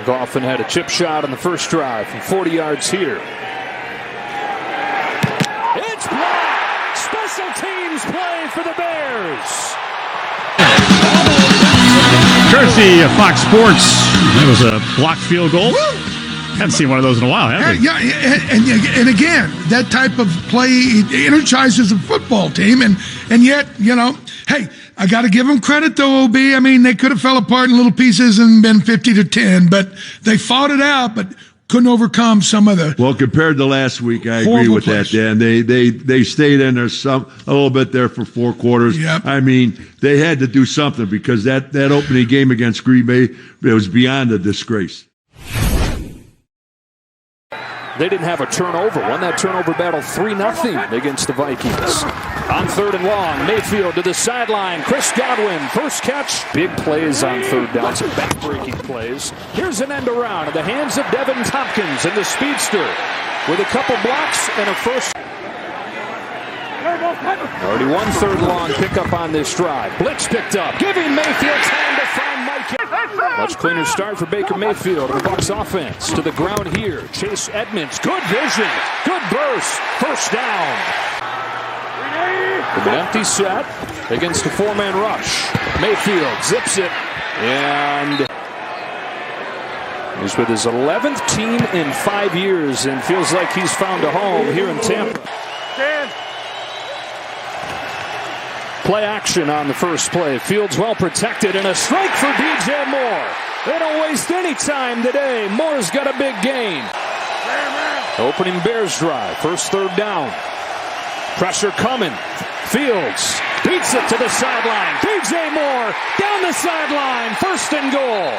Goffin had a chip shot on the first drive from 40 yards here. It's blocked! Special teams play for the Bears! Courtesy of Fox Sports. That was a blocked field goal. Haven't seen one of those in a while, have we? Yeah, and again, that type of play energizes a football team, and yet, hey, I got to give them credit though, OB. I mean, they could have fell apart in little pieces and been 50-10, but they fought it out, but couldn't overcome some of the. Well, compared to last week, I agree with that, Dan. They stayed in there a little bit there for 4 quarters. Yep. I mean, they had to do something because that opening game against Green Bay, it was beyond a disgrace. They didn't have a turnover. Won that turnover battle 3-0 against the Vikings. On 3rd and long, Mayfield to the sideline. Chris Godwin, first catch. Big plays on 3rd down, some back-breaking plays. Here's an end around in the hands of Devin Tompkins and the speedster with a couple blocks and a first. Already 1/3 long pickup on this drive. Blitz picked up, giving Mayfield time to find Mike. Much cleaner start for Baker Mayfield and the Bucs offense. To the ground here, Chase Edmonds. Good vision, good burst, first down. With an empty set against a 4-man rush. Mayfield zips it, and he's with his 11th team in 5 years and feels like he's found a home here in Tampa. Play action on the first play. Fields well protected and a strike for DJ Moore. They don't waste any time today. Moore's got a big gain. Opening Bears drive. First 3rd down. Pressure coming. Fields beats it to the sideline. DJ Moore down the sideline. 1st and goal.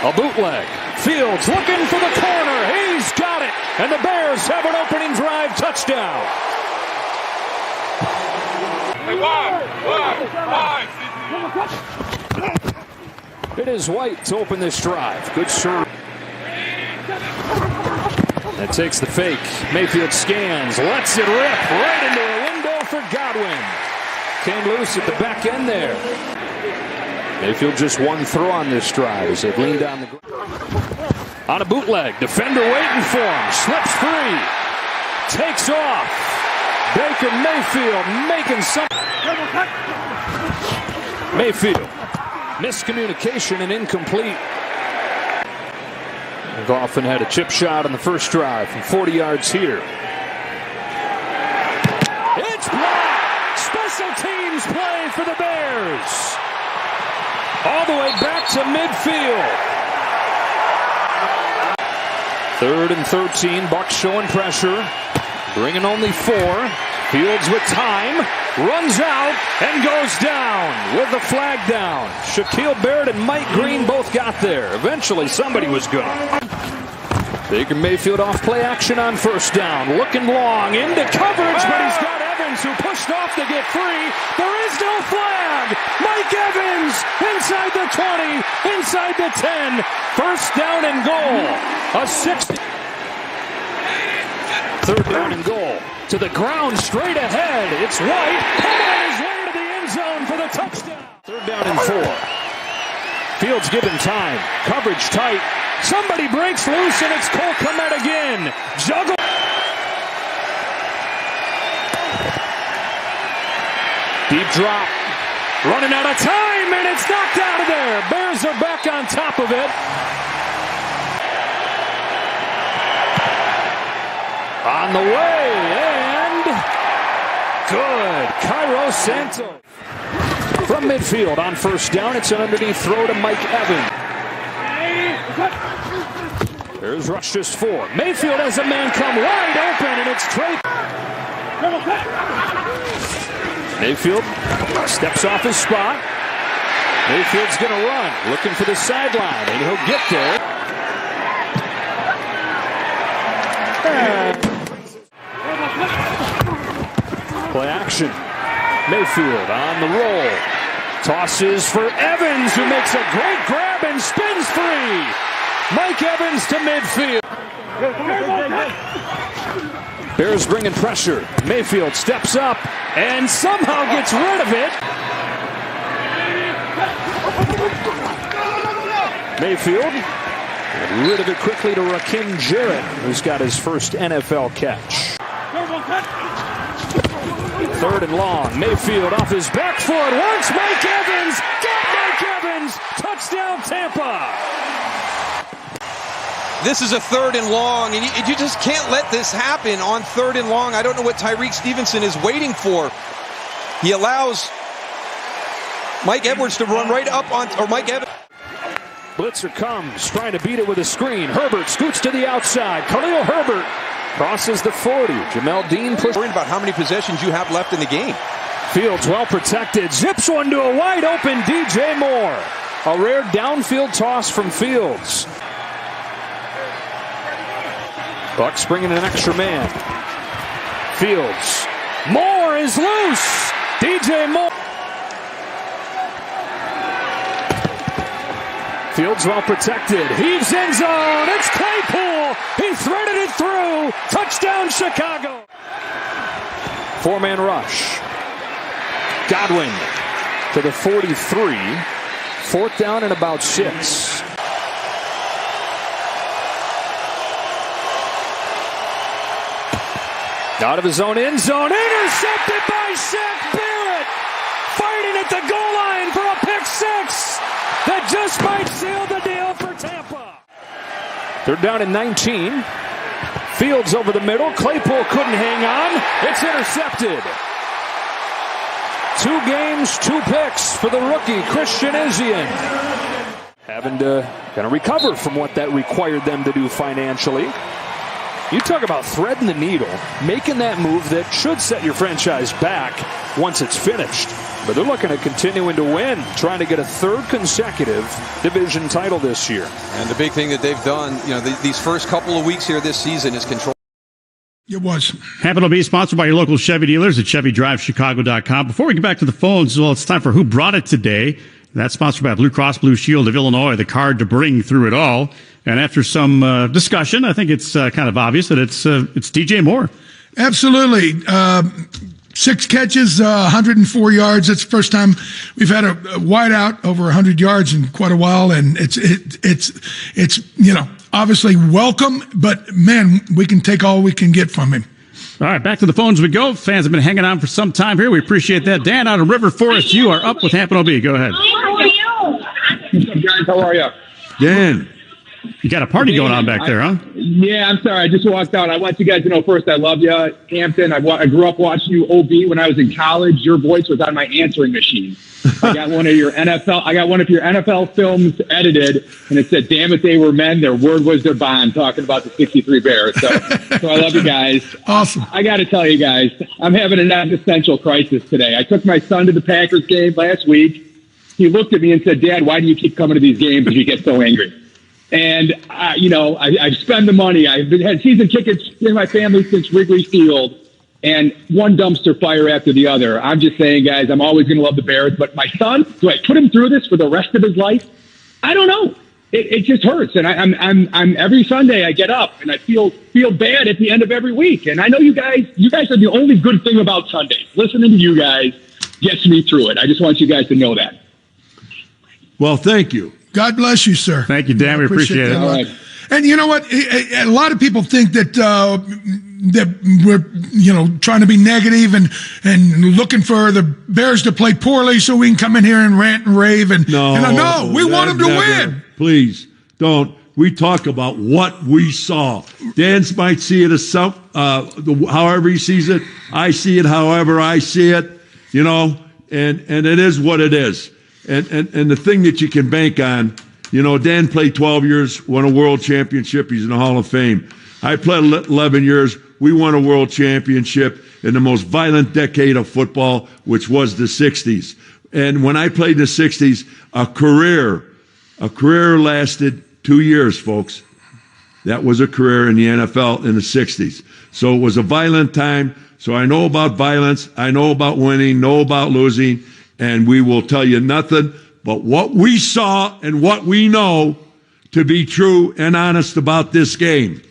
A bootleg. Fields looking for the corner. He's got it. And the Bears have an opening drive touchdown. It is White to open this drive. Good serve. That takes the fake. Mayfield scans, lets it rip right into a window for Godwin. Came loose at the back end there. Mayfield just one throw on this drive as they lean down the ground. On a bootleg, defender waiting for him. Slips free. Takes off. Baker Mayfield making some. Mayfield. Miscommunication and incomplete. Goffin had a chip shot on the first drive from 40 yards here. It's blocked! Special teams play for the Bears. All the way back to midfield. 3rd and 13. Bucs showing pressure. Bringing only 4. Fields with time. Runs out and goes down with the flag down. Shaquille Barrett and Mike Green both got there. Eventually somebody was good. Baker Mayfield off play action on 1st down. Looking long into coverage, but he's got Evans who pushed off to get free. There is no flag. Mike Evans inside the 20, inside the 10. 1st down and goal. A 6. 3rd down and goal. To the ground, straight ahead. It's White. Coming on his way to the end zone for the touchdown. 3rd down and 4. Fields given time. Coverage tight. Somebody breaks loose, and it's Cole Kmet again. Juggle. Deep drop. Running out of time, and it's knocked out of there. Bears are back on top of it. On the way, and good. Cairo Santos. From midfield on 1st down, it's an underneath throw to Mike Evans. There's rush just 4. Mayfield has a man come wide open, and it's Trey. Mayfield steps off his spot. Mayfield's going to run, looking for the sideline, and he'll get there. Play action. Mayfield on the roll. Tosses for Evans, who makes a great grab and spins free. Mike Evans to midfield. Bears bringing pressure. Mayfield steps up and somehow gets rid of it. Mayfield. Rid of it quickly to Rakim Jarrett, who's got his first NFL catch. 3rd and long. Mayfield off his back foot. Wants Mike Evans. Got Mike Evans. Touchdown Tampa. This is a 3rd and long, and you just can't let this happen on 3rd and long. I don't know what Tyreek Stevenson is waiting for. He allows Mike Edwards to run right up on, or Mike Evans. Blitzer comes, trying to beat it with a screen. Herbert scoots to the outside. Khalil Herbert crosses the 40. Jamel Dean pushes. Worried about how many possessions you have left in the game. Fields well protected. Zips one to a wide open DJ Moore. A rare downfield toss from Fields. Bucs bringing an extra man. Fields. Moore is loose. DJ Moore. Fields well protected. Heaves end zone. It's Claypool. He threaded it through. Touchdown Chicago. 4-man rush. Godwin to the 43. 4th down and about 6. Out of his own end zone. Intercepted by Shaq Barrett. Fighting at the goal line for a pick 6. That just might seal the deal for Tampa. 3rd down and 19. Fields over the middle. Claypool couldn't hang on. It's intercepted. 2 games, 2 picks for the rookie, Christian Ezien. Having to kind of recover from what that required them to do financially. You talk about threading the needle, making that move that should set your franchise back once it's finished. But they're looking at continuing to win, trying to get a 3rd consecutive division title this year. And the big thing that they've done, these first couple of weeks here this season is control. It was. Hampton will be sponsored by your local Chevy dealers at ChevyDriveChicago.com. Before we get back to the phones, well, it's time for Who Brought It Today. That's sponsored by Blue Cross Blue Shield of Illinois, the card to bring through it all. And after some discussion, I think it's kind of obvious that it's DJ Moore. Absolutely. 6 catches, 104 yards. That's the first time we've had a wideout over 100 yards in quite a while, and it's obviously welcome. But man, we can take all we can get from him. All right, back to the phones we go. Fans have been hanging on for some time here. We appreciate that. Dan out of River Forest, you are up with Hampton OB. Go ahead. How are you? What's up, guys? How are you? Dan. You got a party going on back there, huh? Yeah, I'm sorry. I just walked out. I want you guys to know first I love you, Hampton. I grew up watching you OB when I was in college. Your voice was on my answering machine. I got one of your NFL films edited, and it said, "Damn it, they were men. Their word was their bond." Talking about the '63 Bears. So I love you guys. Awesome. I got to tell you guys, I'm having an existential crisis today. I took my son to the Packers game last week. He looked at me and said, "Dad, why do you keep coming to these games if you get so angry?" And, I've spent the money. I've had season tickets in my family since Wrigley Field, and one dumpster fire after the other. I'm just saying, guys, I'm always going to love the Bears. But my son, do I put him through this for the rest of his life? I don't know. It just hurts. And I'm every Sunday I get up and I feel bad at the end of every week. And I know you guys are the only good thing about Sundays. Listening to you guys gets me through it. I just want you guys to know that. Well, thank you. God bless you, sir. Thank you, Dan. We appreciate it. All right. And you know what? A lot of people think that we're trying to be negative and looking for the Bears to play poorly so we can come in here and rant and rave. No, we want them to win. Please don't. We talk about what we saw. Dan might see it as however he sees it. I see it however I see it. And it is what it is. And the thing that you can bank on, Dan played 12 years, won a world championship. He's in the Hall of Fame. I played 11 years. We won a world championship in the most violent decade of football, which was the 60s. And when I played in the 60s, a career lasted 2 years, folks. That was a career in the NFL in the 60s. So it was a violent time. So I know about violence. I know about winning, know about losing. And we will tell you nothing but what we saw and what we know to be true and honest about this game.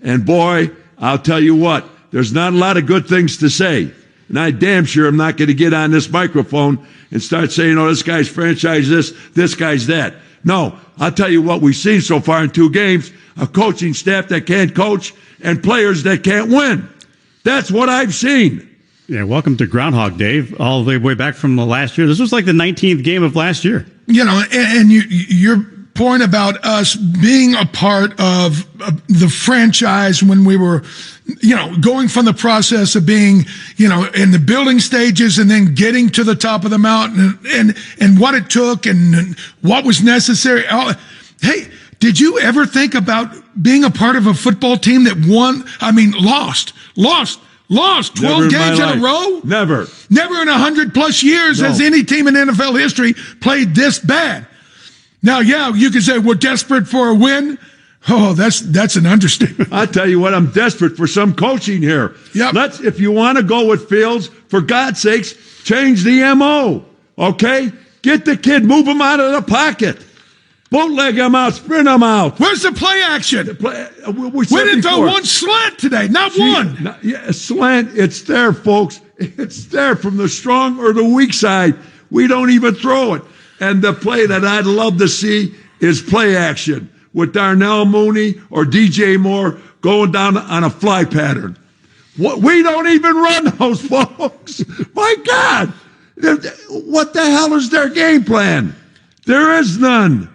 And boy, I'll tell you what, there's not a lot of good things to say. And I damn sure am not going to get on this microphone and start saying, oh, this guy's franchise this guy's that. No, I'll tell you what we've seen so far in 2 games, a coaching staff that can't coach and players that can't win. That's what I've seen. Yeah, welcome to Groundhog Day, all the way back from the last year. This was like the 19th game of last year. And your point about us being a part of the franchise when we were, going from the process of being, in the building stages and then getting to the top of the mountain and what it took and what was necessary. Hey, did you ever think about being a part of a football team that lost 12 games in a row? Never in 100+ years has any team in NFL history played this bad. Now, yeah, you can say we're desperate for a win. Oh, that's an understatement. I tell you what, I'm desperate for some coaching here. Yep. If you want to go with Fields, for God's sakes, change the MO. Okay? Get the kid, move him out of the pocket. Bootleg him out, sprint him out. Where's the play action? We didn't throw one slant today, not one. Slant, it's there, folks. It's there from the strong or the weak side. We don't even throw it. And the play that I'd love to see is play action with Darnell Mooney or DJ Moore going down on a fly pattern. We don't even run those, folks. My God. What the hell is their game plan? There is none.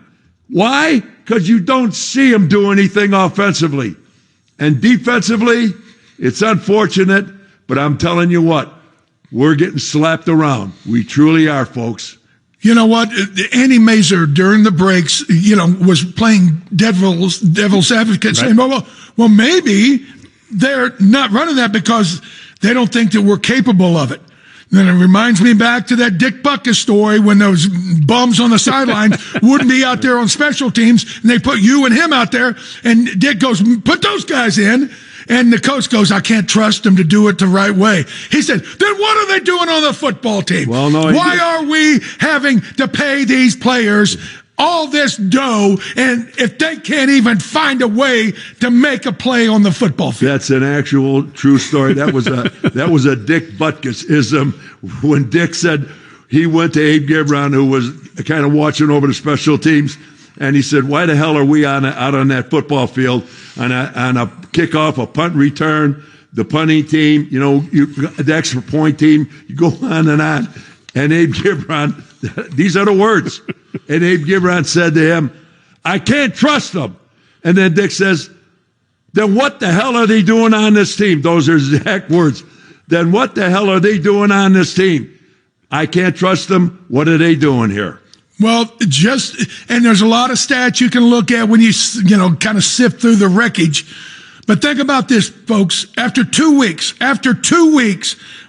Why? Because you don't see them do anything offensively. And defensively, it's unfortunate, but I'm telling you what, we're getting slapped around. We truly are, folks. You know what? Andy Mazer, during the breaks, was playing devil's advocate, saying, well, maybe they're not running that because they don't think that we're capable of it. Then it reminds me back to that Dick Butkus story when those bums on the sidelines wouldn't be out there on special teams, and they put you and him out there, and Dick goes, put those guys in. And the coach goes, I can't trust them to do it the right way. He said, then what are they doing on the football team? Well, no, why are we having to pay these players all this dough, and if they can't even find a way to make a play on the football field? That's an actual true story. That was a Dick Butkus-ism when Dick said he went to Abe Gibron, who was kind of watching over the special teams, and he said, why the hell are we out on that football field on a kickoff, a punt return, the punting team, the extra point team, you go on and on. And Abe Gibron, these are the words. And Abe Gibron said to him, I can't trust them. And then Dick says, then what the hell are they doing on this team? Those are exact words. Then what the hell are they doing on this team? I can't trust them. What are they doing here? Well, and there's a lot of stats you can look at when you kind of sift through the wreckage. But think about this, folks. After 2 weeks,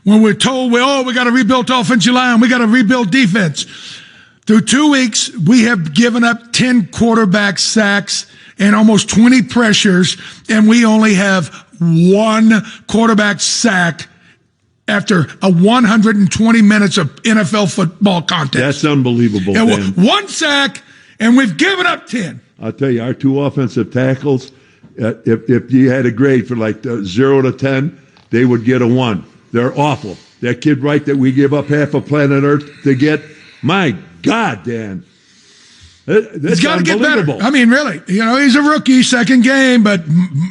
when we're told, we got to rebuild offensive line, we got to rebuild defense. Through 2 weeks, we have given up 10 quarterback sacks and almost 20 pressures, and we only have 1 quarterback sack after 120 minutes of NFL football contest. That's unbelievable, Dan. 1 sack, and we've given up 10. I'll tell you, our 2 offensive tackles, if you had a grade for like 0 to 10, they would get a 1. They're awful. That kid Wright that we give up half of planet Earth to get, my God, Dan. It's got to get better. I mean, really. He's a rookie, second game, but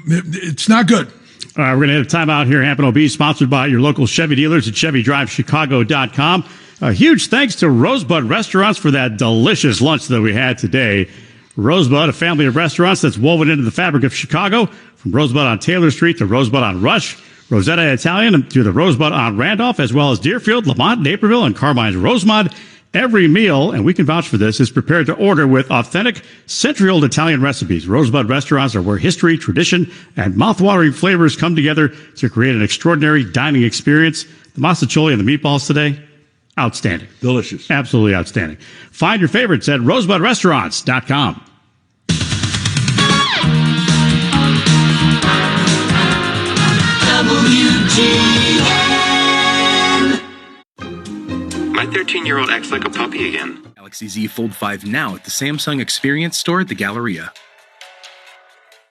it's not good. All right, we're going to hit a timeout here. Hampton OB, sponsored by your local Chevy dealers at ChevyDriveChicago.com. A huge thanks to Rosebud Restaurants for that delicious lunch that we had today. Rosebud, a family of restaurants that's woven into the fabric of Chicago, from Rosebud on Taylor Street to Rosebud on Rush, Rosetta Italian to the Rosebud on Randolph, as well as Deerfield, Lamont, Naperville, and Carmine's Rosemont. Every meal, and we can vouch for this, is prepared to order with authentic, century-old Italian recipes. Rosebud restaurants are where history, tradition, and mouth-watering flavors come together to create an extraordinary dining experience. The masticholi and the meatballs today, outstanding. Delicious. Absolutely outstanding. Find your favorites at rosebudrestaurants.com. My 13-year-old acts like a puppy again. Galaxy Z Fold 5 now at the Samsung Experience Store at the Galleria.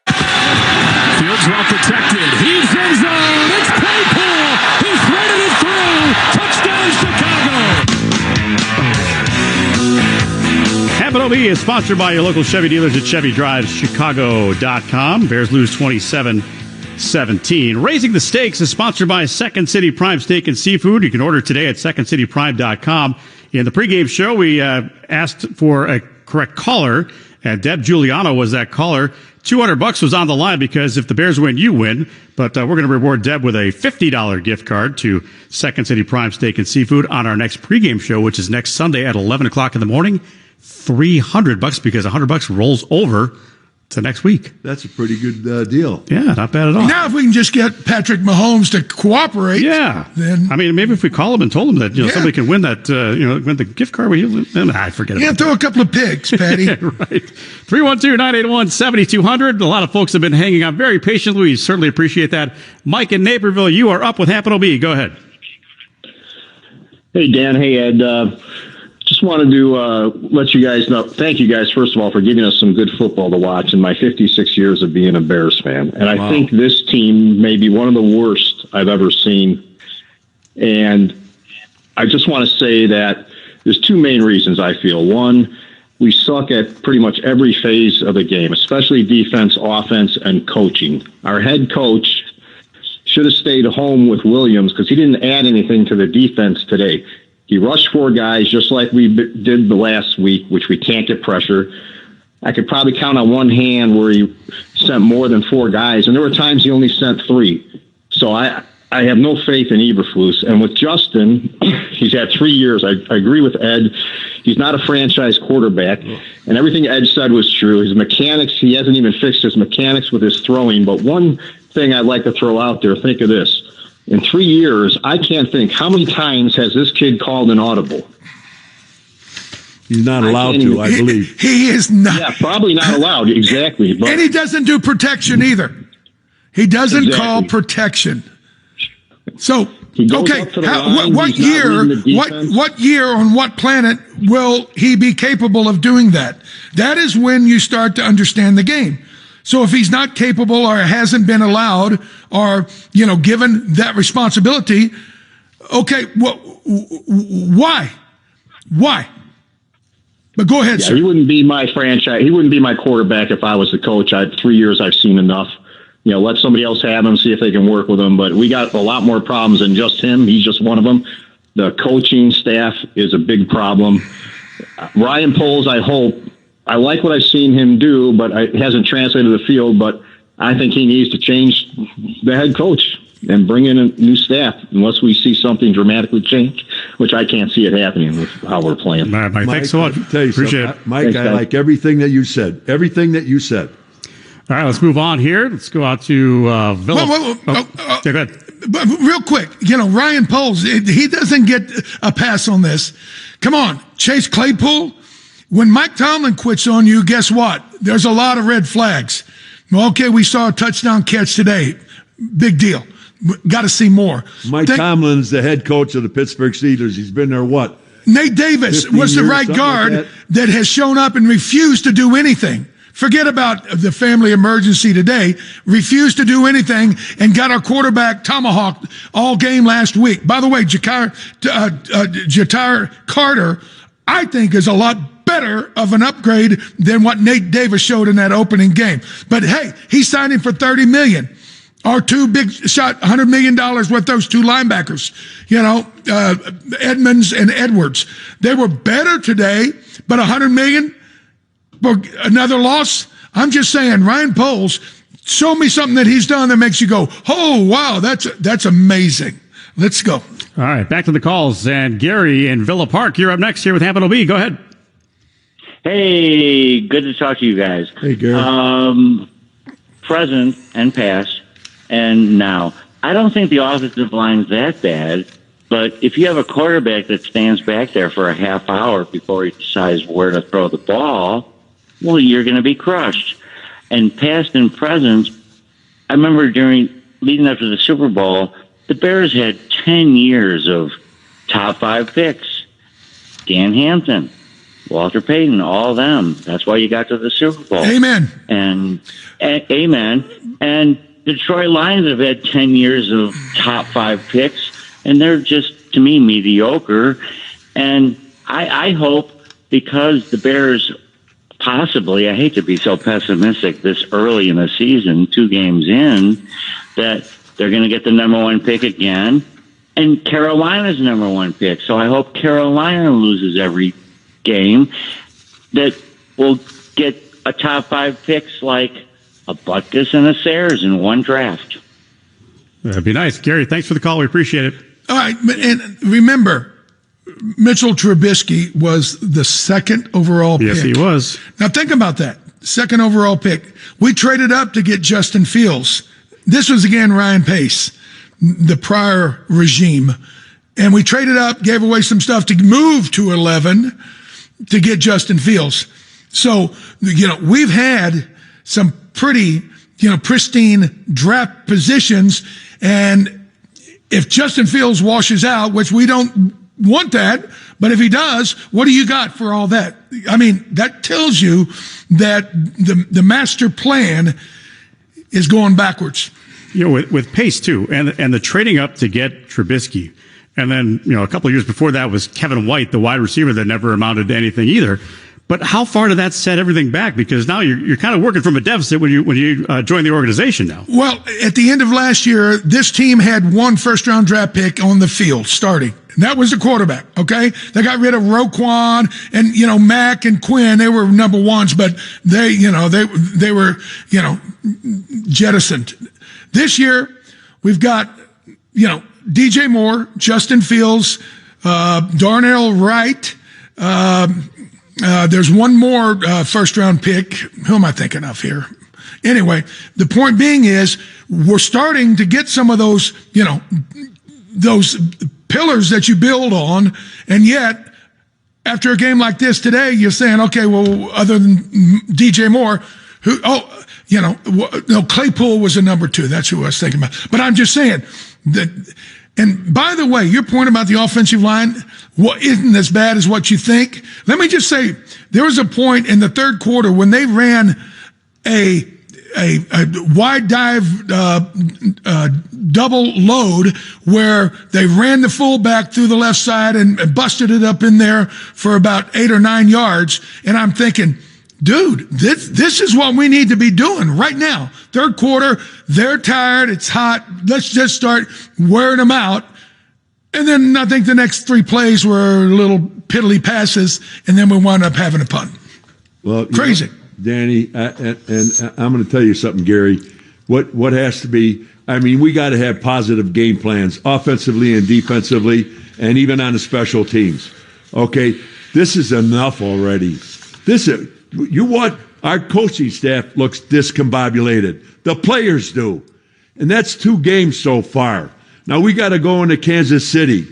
Fields well protected. He's in zone. It's Claypool. He's ready to throw. Hampton OB is sponsored by your local Chevy dealers at ChevyDrivesChicago.com. Bears lose 27-17. Raising the Stakes is sponsored by Second City Prime Steak and Seafood. You can order today at SecondCityPrime.com. In the pregame show, we asked for a correct caller, and Deb Giuliano was that caller. $200 was on the line because if the Bears win, you win. But we're going to reward Deb with a $50 gift card to Second City Prime Steak and Seafood on our next pregame show, which is next Sunday at 11 o'clock in the morning. $300 because $100 rolls over to next week. That's a pretty good deal. Yeah, not bad at all. Now, if we can just get Patrick Mahomes to cooperate, then I mean, maybe if we call him and told him that somebody can win that, win the gift card, I forget about throw a couple of picks, Patty. Right. 312-981-7200. A lot of folks have been hanging on very patiently. We certainly appreciate that. Mike in Naperville, you are up with Hampton OB. Go ahead. Hey, Dan. Hey, Ed. Just wanted to let you guys know, thank you guys, first of all, for giving us some good football to watch in my 56 years of being a Bears fan. And I think this team may be one of the worst I've ever seen. And I just want to say that there's two main reasons I feel. One, we suck at pretty much every phase of the game, especially defense, offense, and coaching. Our head coach should have stayed home with Williams because he didn't add anything to the defense today. He rushed 4 guys just like we did the last week, which we can't get pressure. I could probably count on one hand where he sent more than 4 guys, and there were times he only sent 3. So I have no faith in Eberflus. And with Justin, he's had 3 years. I agree with Ed. He's not a franchise quarterback, and everything Ed said was true. His mechanics, he hasn't even fixed his mechanics with his throwing. But one thing I'd like to throw out there, think of this. In 3 years, I can't think how many times has this kid called an audible. He's not allowed to, I believe. He is not. Yeah, probably not allowed, exactly. But, and he doesn't do protection either. He doesn't call protection. So, okay, what year on what planet will he be capable of doing that? That is when you start to understand the game. So if he's not capable or hasn't been allowed or, given that responsibility, okay, why? Why? But go ahead, sir. He wouldn't be my franchise. He wouldn't be my quarterback if I was the coach. 3 years I've seen enough. Let somebody else have him, see if they can work with him. But we got a lot more problems than just him. He's just one of them. The coaching staff is a big problem. Ryan Poles, I like what I've seen him do, but it hasn't translated to the field. But I think he needs to change the head coach and bring in a new staff unless we see something dramatically change, which I can't see it happening with how we're playing. All right, Mike, thanks so much. Appreciate it. Mike, I like everything that you said. Everything that you said. All right, let's move on here. Let's go out to Villa. Go ahead. But real quick, Ryan Poles, he doesn't get a pass on this. Come on, Chase Claypool. When Mike Tomlin quits on you, guess what? There's a lot of red flags. Okay, we saw a touchdown catch today. Big deal. Got to see more. Mike Tomlin's the head coach of the Pittsburgh Steelers. He's been there, what? Nate Davis was the right guard that has shown up and refused to do anything. Forget about the family emergency today. Refused to do anything and got our quarterback tomahawked all game last week. By the way, Ja'Tyre Carter, I think, is a lot better of an upgrade than what Nate Davis showed in that opening game. But hey, he's signing for $30 million. Our 2 big shot, $100 million with those 2 linebackers, Edmonds and Edwards. They were better today, but $100 million for another loss. I'm just saying, Ryan Poles, show me something that he's done that makes you go, oh, wow, that's amazing. Let's go. All right, back to the calls. And Gary in Villa Park, you're up next here with Hampton OB. Go ahead. Hey, good to talk to you guys. Hey, Gary. Present and past and now. I don't think the offensive line's that bad, but if you have a quarterback that stands back there for a half hour before he decides where to throw the ball, well, you're going to be crushed. And past and present, I remember leading up to the Super Bowl, the Bears had 10 years of top 5 picks. Dan Hampton, Walter Payton, all them. That's why you got to the Super Bowl. Amen. And amen. And Detroit Lions have had 10 years of top 5 picks, and they're just, to me, mediocre. And I hope because the Bears possibly, I hate to be so pessimistic this early in the season, 2 games in, that they're going to get the number 1 pick again. And Carolina's number 1 pick. So I hope Carolina loses every game, that will get a top 5 picks like a Butkus and a Sayers in one draft. That'd be nice. Gary, thanks for the call. We appreciate it. All right. And remember, Mitchell Trubisky was the 2nd overall pick. Yes, he was. Now think about that. 2nd overall pick. We traded up to get Justin Fields. This was, again, Ryan Pace, the prior regime. And we traded up, gave away some stuff to move to 11 to get Justin Fields. So, we've had some pretty, pristine draft positions. And if Justin Fields washes out, which we don't want that, but if he does, what do you got for all that? I mean, that tells you that the master plan is going backwards. With Pace too, and the trading up to get Trubisky, and then a couple of years before that was Kevin White, the wide receiver that never amounted to anything either. But how far did that set everything back? Because now you're kind of working from a deficit when you join the organization now. Well, at the end of last year, this team had 1 first-round draft pick on the field starting. And that was the quarterback, okay? They got rid of Roquan and, Mack and Quinn. They were number 1s, but they were, jettisoned. This year, we've got, DJ Moore, Justin Fields, Darnell Wright, there's one more first-round pick. Who am I thinking of here? Anyway, the point being is we're starting to get some of those, those pillars that you build on, and yet after a game like this today, you're saying, okay, well, other than DJ Moore, Claypool was a number 2. That's who I was thinking about. But I'm just saying that. And by the way, your point about the offensive line isn't as bad as what you think. Let me just say, there was a point in the 3rd quarter when they ran a wide dive double load where they ran the fullback through the left side and busted it up in there for about 8 or 9 yards. And I'm thinking, dude, this is what we need to be doing right now. 3rd quarter, they're tired, it's hot. Let's just start wearing them out. And then I think the next 3 plays were little piddly passes, and then we wound up having a punt. Well, crazy. Danny, and I'm going to tell you something, Gary. What has to be, we got to have positive game plans, offensively and defensively, and even on the special teams. Okay, this is enough already. Our coaching staff looks discombobulated. The players do. And that's 2 games so far. Now we got to go into Kansas City.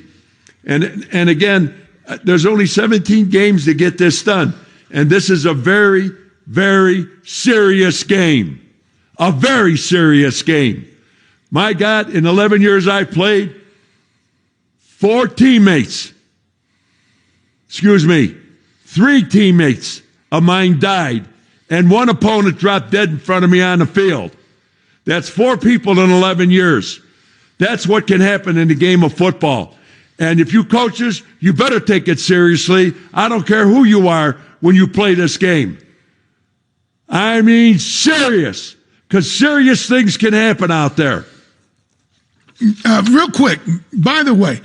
And again, there's only 17 games to get this done. And this is a very, very serious game. A very serious game. My God, in 11 years I've played, 3 teammates of mine died, and 1 opponent dropped dead in front of me on the field. That's 4 people in 11 years. That's what can happen in the game of football. And if you coaches, you better take it seriously. I don't care who you are when you play this game. Serious, because serious things can happen out there. Real quick, by the way,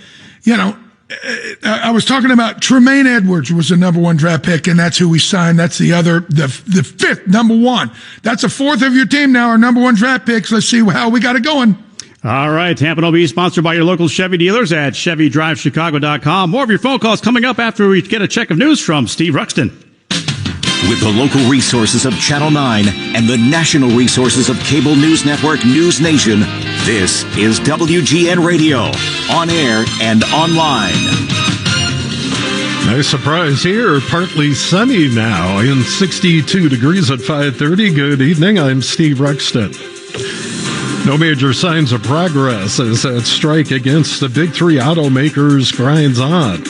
I was talking about Tremaine Edwards was the number 1 draft pick, and that's who we signed. That's the 5th number 1. That's a 4th of your team now, our number 1 draft picks. Let's see how we got it going. All right, Tampa Bay sponsored by your local Chevy dealers at ChevyDriveChicago.com. More of your phone calls coming up after we get a check of news from Steve Ruxton. With the local resources of Channel 9 and the national resources of cable news network News Nation, this is WGN Radio, on air and online. Nice surprise here. Partly sunny now in 62 degrees at 5:30. Good evening. I'm Steve Ruxton. No major signs of progress as that strike against the big 3 automakers grinds on.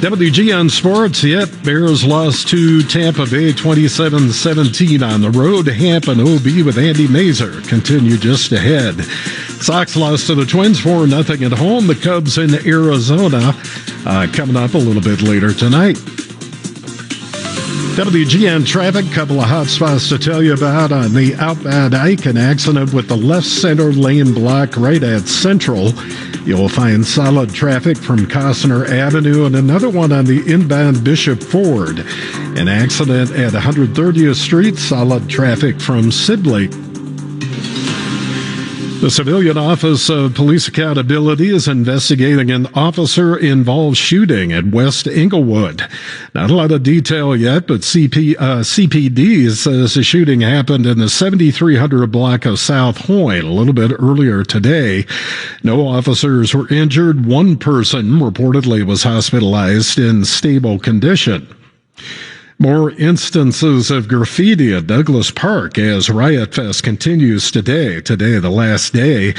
WGN Sports, yet Bears lost to Tampa Bay 27-17 on the road. Hampton OB with Andy Mazer continue just ahead. Sox lost to the Twins 4-0 at home. The Cubs in Arizona coming up a little bit later tonight. WGN traffic, couple of hot spots to tell you about on the outbound Ike, an accident with the left center lane blocked right at Central. You'll find solid traffic from Costner Avenue and another one on the inbound Bishop Ford. An accident at 130th Street, solid traffic from Sidley. The Civilian Office of Police Accountability is investigating an officer-involved shooting at West Englewood. Not a lot of detail yet, but CPD says the shooting happened in the 7300 block of South Hoyne a little bit earlier today. No officers were injured. One person reportedly was hospitalized in stable condition. More instances of graffiti at Douglas Park as Riot Fest continues today. Today, the last day.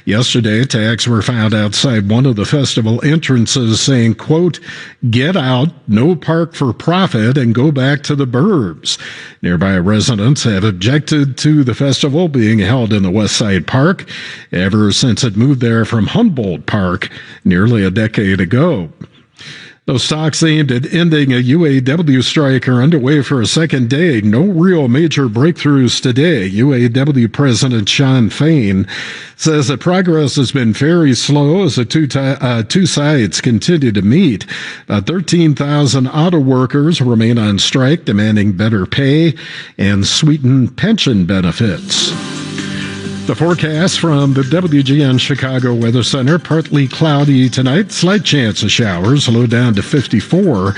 Yesterday, tags were found outside one of the festival entrances saying, quote, "Get out, no park for profit, and go back to the burbs." Nearby residents have objected to the festival being held in the West Side Park ever since it moved there from Humboldt Park nearly a decade ago. Those talks aimed at ending a UAW strike are underway for a second day. No real major breakthroughs today. UAW President Sean Fain says that progress has been very slow as the two sides continue to meet. About 13,000 auto workers remain on strike, demanding better pay and sweetened pension benefits. The forecast from the WGN Chicago Weather Center, partly cloudy tonight, slight chance of showers, low down to 54.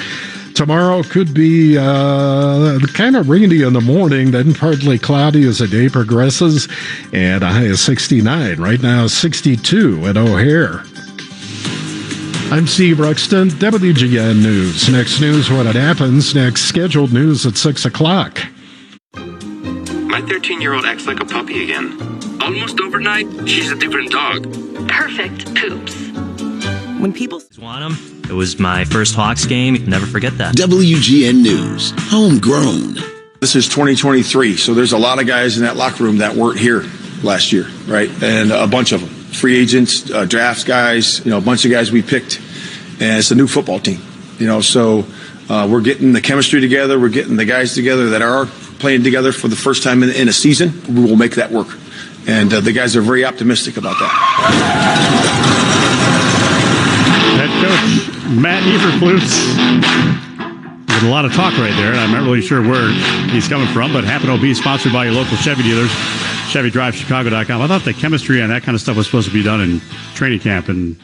Tomorrow could be kind of rainy in the morning, then partly cloudy as the day progresses, and a high of 69. Right now, 62 at O'Hare. I'm Steve Ruxton, WGN News. Next news, when it happens. Next scheduled news at 6 o'clock. My 13-year-old acts like a puppy again. Almost overnight, she's a different dog. Perfect poops. When people want them, it was my first Hawks game. Never forget that. WGN News, homegrown. This is 2023, so there's a lot of guys in that locker room that weren't here last year, right? And a bunch of them. Free agents, drafts guys, a bunch of guys we picked. And it's a new football team, so we're getting the chemistry together. We're getting the guys together that are playing together for the first time in a season. We will make that work. And the guys are very optimistic about that. Head coach Matt Eberflus. There's a lot of talk right there, and I'm not really sure where he's coming from, but Hampton OB sponsored by your local Chevy dealers, ChevyDriveChicago.com. I thought the chemistry and that kind of stuff was supposed to be done in training camp and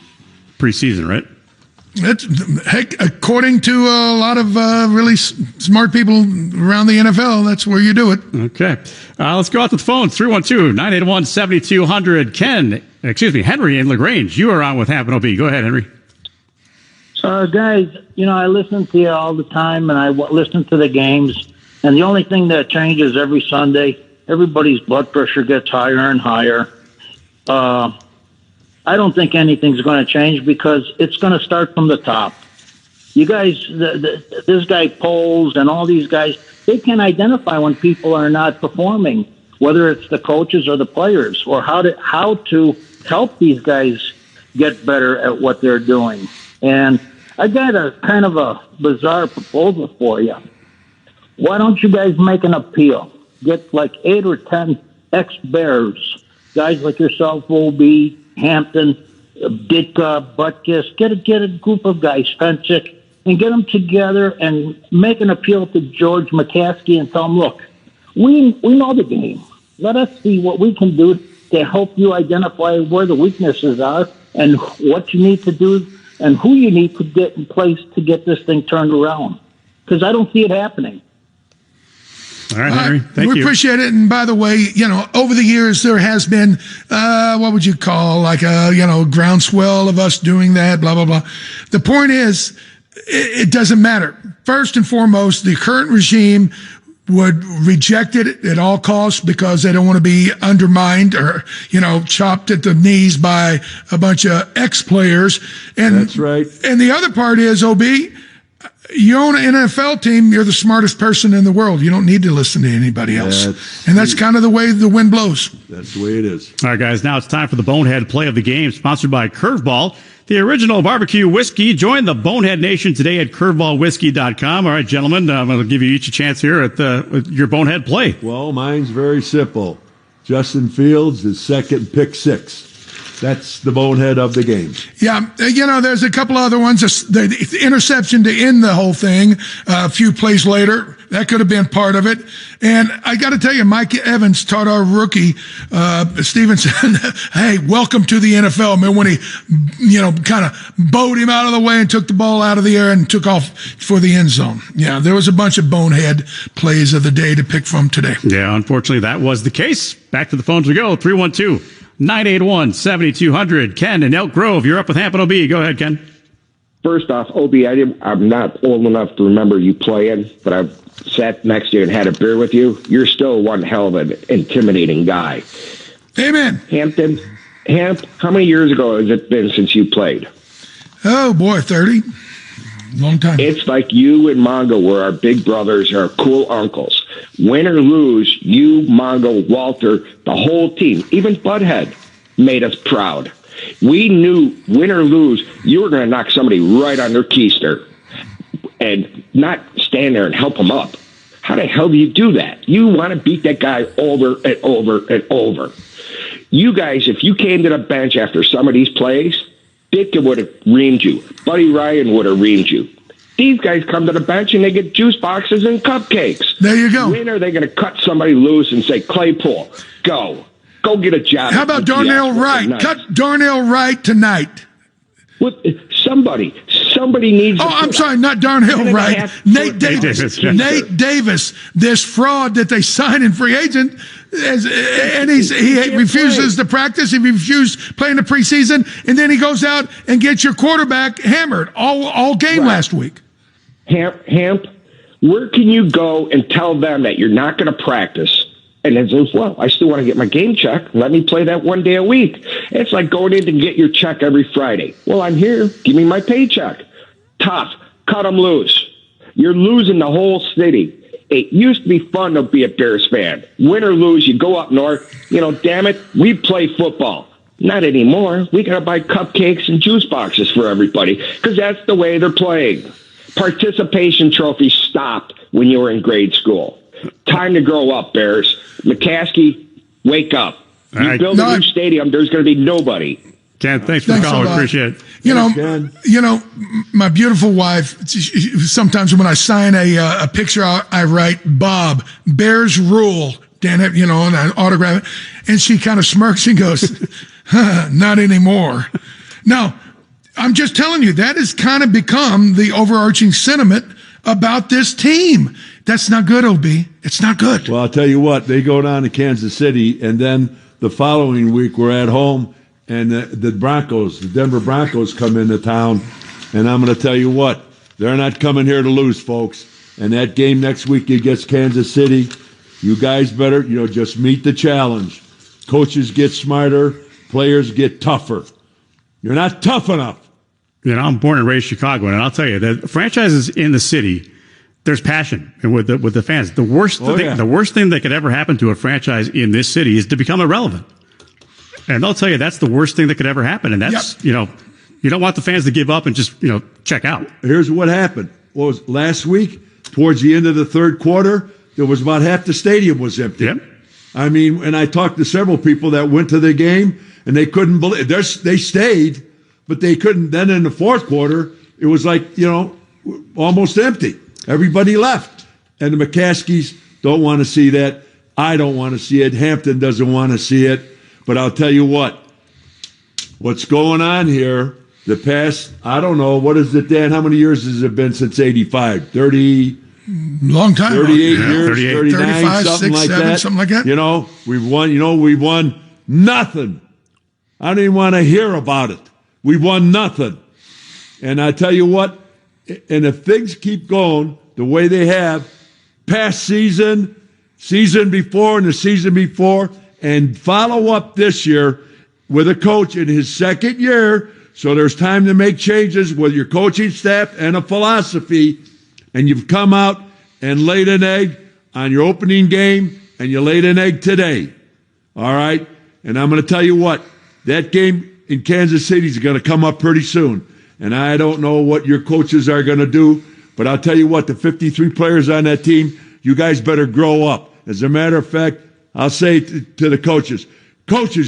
preseason, right? Heck, according to a lot of really smart people around the NFL, that's where you do it. Okay. Let's go out to the phone. 312-981-7200. Henry in LaGrange. You are on with Hampton OB. Go ahead, Henry. Guys, I listen to you all the time, and I listen to the games. And the only thing that changes every Sunday, everybody's blood pressure gets higher and higher. I don't think anything's going to change because it's going to start from the top. You guys, this guy Poles and all these guys, they can identify when people are not performing, whether it's the coaches or the players, or how to help these guys get better at what they're doing. And I got a kind of a bizarre proposal for you. Why don't you guys make an appeal? Get like 8 or 10 ex-Bears, guys like yourself, OB, Hampton, Ditka, Butkus, get a group of guys, Fensick, and get them together and make an appeal to George McCaskey and tell them, look, we know the game. Let us see what we can do to help you identify where the weaknesses are and what you need to do and who you need to get in place to get this thing turned around. Because I don't see it happening. All right, Henry. Thank you. We appreciate it. And by the way, over the years, there has been, what would you call, like a, groundswell of us doing that, blah, blah, blah. The point is, it doesn't matter. First and foremost, the current regime would reject it at all costs because they don't want to be undermined or, chopped at the knees by a bunch of ex-players. And that's right. And the other part is, OB, you own an NFL team, you're the smartest person in the world. You don't need to listen to anybody else. And that's kind of the way the wind blows. That's the way it is. All right, guys, now it's time for the Bonehead Play of the Game, sponsored by Curveball, the original barbecue whiskey. Join the Bonehead Nation today at curveballwhiskey.com. All right, gentlemen, I'm going to give you each a chance here at your Bonehead Play. Well, mine's very simple. Justin Fields is second, pick 6. That's the bonehead of the game. Yeah, there's a couple other ones. The interception to end the whole thing a few plays later, that could have been part of it. And I got to tell you, Mike Evans taught our rookie, Stevenson, hey, welcome to the NFL. I mean, when he, kind of bowed him out of the way and took the ball out of the air and took off for the end zone. Yeah, there was a bunch of bonehead plays of the day to pick from today. Yeah, unfortunately, that was the case. Back to the phones we go, 312-981-7200. Ken in Elk Grove, you're up with Hampton OB. Go ahead, Ken. First off, OB, I'm not old enough to remember you playing, but I've sat next to you and had a beer with you. You're still one hell of an intimidating guy. Amen. Hampton, how many years ago has it been since you played? Oh, boy, 30. Long time. It's like you and Mongo were our big brothers, our cool uncles. Win or lose, you, Mongo, Walter, the whole team, even Butthead, made us proud. We knew, win or lose, you were going to knock somebody right on their keister and not stand there and help them up. How the hell do you do that? You want to beat that guy over and over and over. You guys, if you came to the bench after some of these plays, Dick would have reamed you. Buddy Ryan would have reamed you. These guys come to the bench and they get juice boxes and cupcakes. There you go. When are they going to cut somebody loose and say, Claypool, go get a job? How about Darnell Wright? Cut Darnell Wright tonight. Somebody needs. Oh, I'm sorry, not Darnell Wright. Nate Davis. Nate Davis, this fraud that they signed in free agent, and he refuses to practice. He refused playing the preseason, and then he goes out and gets your quarterback hammered all game last week. Hamp, where can you go and tell them that you're not going to practice? And then says, well, I still want to get my game check. Let me play that one day a week. It's like going in to get your check every Friday. Well, I'm here. Give me my paycheck. Tough. Cut them loose. You're losing the whole city. It used to be fun to be a Bears fan. Win or lose, you go up north. Damn it, we play football. Not anymore. We got to buy cupcakes and juice boxes for everybody because that's the way they're playing. Participation trophies stopped when you were in grade school. Time to grow up, Bears. McCaskey, wake up. You build a new stadium, there's going to be nobody. Ken, thanks for calling. Appreciate it. My beautiful wife, sometimes when I sign a picture, I write Bob, Bears rule, Dan, and I autograph it. And she kind of smirks and goes, not anymore. Now, I'm just telling you, that has kind of become the overarching sentiment about this team. That's not good, OB. It's not good. Well, I'll tell you what, they go down to Kansas City, and then the following week we're at home, and the Denver Broncos come into town, and I'm going to tell you what, they're not coming here to lose, folks. And that game next week against Kansas City, you guys better, just meet the challenge. Coaches get smarter, players get tougher. You're not tough enough. I'm born and raised Chicago, and I'll tell you, the franchises in the city, there's passion and with the fans. The worst thing that could ever happen to a franchise in this city is to become irrelevant. And they'll tell you that's the worst thing that could ever happen. And that's, you don't want the fans to give up and just, check out. Here's what happened. Last week, towards the end of the third quarter, there was about half the stadium was empty. Yep. I mean, and I talked to several people that went to the game and they couldn't believe they stayed, but they couldn't. Then in the fourth quarter, it was like, almost empty. Everybody left. And the McCaskies don't want to see that. I don't want to see it. Hampton doesn't want to see it. But I'll tell you what's going on here, the past, I don't know, what is it, Dan? How many years has it been since 85? 30? Long time. 38 years, 39, 35, something 6, like 7, that. Something like that. We've won nothing. I don't even want to hear about it. We've won nothing. And I tell you what, and if things keep going the way they have, past season before and the season before, and follow up this year with a coach in his second year, so there's time to make changes with your coaching staff and a philosophy, And you've come out and laid an egg on your opening game, and you laid an egg today. All right? And I'm going to tell you what, that game in Kansas City is going to come up pretty soon. And I don't know what your coaches are going to do, but I'll tell you what, the 53 players on that team, you guys better grow up. As a matter of fact, I'll say to the coaches,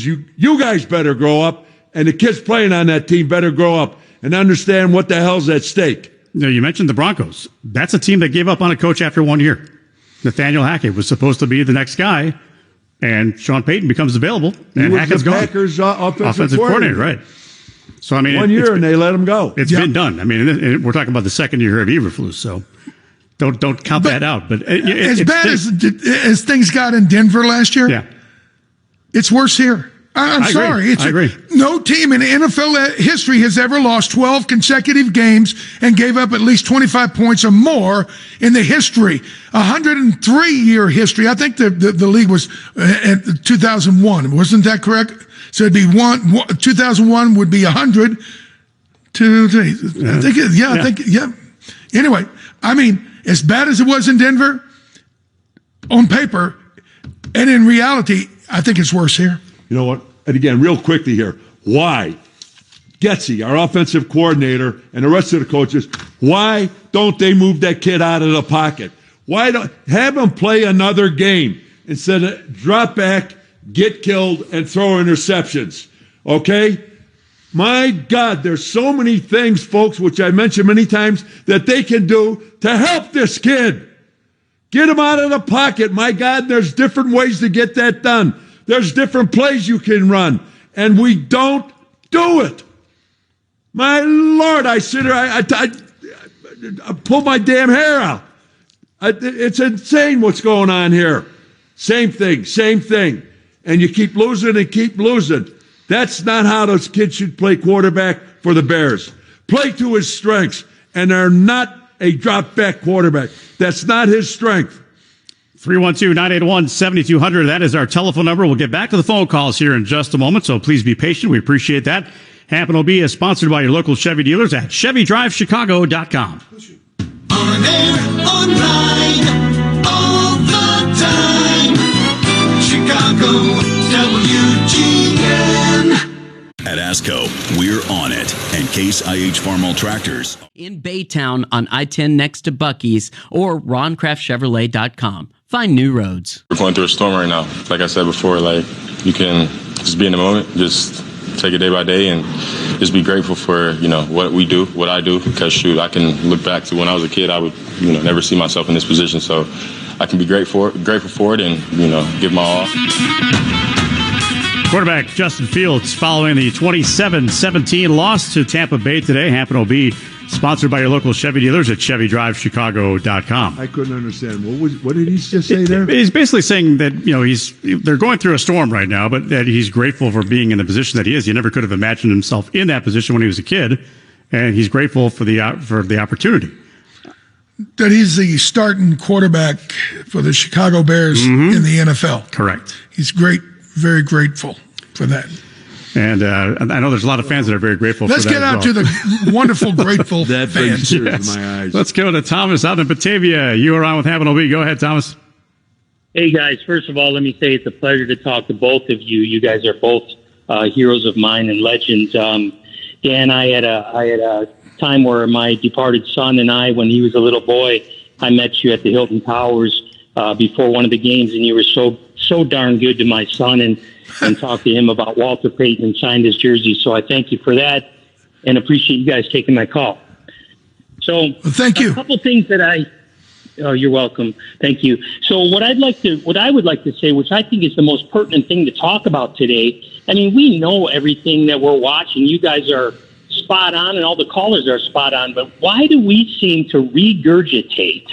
you guys better grow up, and the kids playing on that team better grow up and understand what the hell's at stake. You mentioned the Broncos. That's a team that gave up on a coach after 1 year. Nathaniel Hackett was supposed to be the next guy, and Sean Payton becomes available, and Hackett's gone. Packers offensive coordinator, right? So I mean, 1 year and they let him go. It's been done. I mean, we're talking about the second year of Eberflus, so don't count that out. But as bad as things got in Denver last year, it's worse here. I'm sorry. I agree. No team in NFL history has ever lost 12 consecutive games and gave up at least 25 points or more in the history. 103-year history. I think the league was at 2001. Wasn't that correct? So it'd be 2001 would be 100. I think. Anyway, I mean, as bad as it was in Denver, on paper, and in reality, I think it's worse here. You know what? And again, real quickly here, why? Getsy, our offensive coordinator, and the rest of the coaches, why don't they move that kid out of the pocket? Why don't have him play another game instead of drop back, get killed, and throw interceptions? Okay? My God, there's so many things, folks, which I mentioned many times, that they can do to help this kid. Get him out of the pocket. My God, there's different ways to get that done. There's different plays you can run, and we don't do it. My Lord, I sit here, I pull my damn hair out. It's insane what's going on here. Same thing. And you keep losing and keep losing. That's not how those kids should play quarterback for the Bears. Play to his strengths, and they're not a drop-back quarterback. That's not his strength. 312-981-7200. That is our telephone number. We'll get back to the phone calls here in just a moment, so please be patient. We appreciate that. Hampton OB is sponsored by your local Chevy dealers at ChevyDriveChicago.com. On air, online, all the time. Chicago, WGN. At ASCO, we're on it. And Case IH Farmall Tractors. In Baytown on I-10 next to Buc-ee's or RonCraftChevrolet.com. Find new roads. We're going through a storm right now. Like I said before, you can just be in the moment, just take it day by day and just be grateful for, what we do, what I do. Because shoot, I can look back to when I was a kid, I would, never see myself in this position. So I can be grateful for it and, give my all. Quarterback Justin Fields following the 27-17 loss to Tampa Bay today. Hampton OB sponsored by your local Chevy dealers at ChevyDriveChicago.com. I couldn't understand. What did he just say there? He's basically saying that, they're going through a storm right now, but that he's grateful for being in the position that he is. He never could have imagined himself in that position when he was a kid, and he's grateful for the opportunity. That he's the starting quarterback for the Chicago Bears in the NFL. Correct. He's very grateful for that. And I know there's a lot of fans that are very grateful for that. Let's get out to the wonderful, grateful that fans. Tears in my eyes. Let's go to Thomas out in Batavia. You are on with Hampton OB. Go ahead, Thomas. Hey, guys. First of all, let me say it's a pleasure to talk to both of you. You guys are both heroes of mine and legends. Dan, I had a time where my departed son and I, when he was a little boy, I met you at the Hilton Towers before one of the games, and you were so darn good to my son and talked to him about Walter Payton and signed his jersey. So I thank you for that and appreciate you guys taking my call. So thank you. A couple things that you're welcome. Thank you. So what I would like to say, which I think is the most pertinent thing to talk about today. I mean, we know everything that we're watching. You guys are spot on and all the callers are spot on, but why do we seem to regurgitate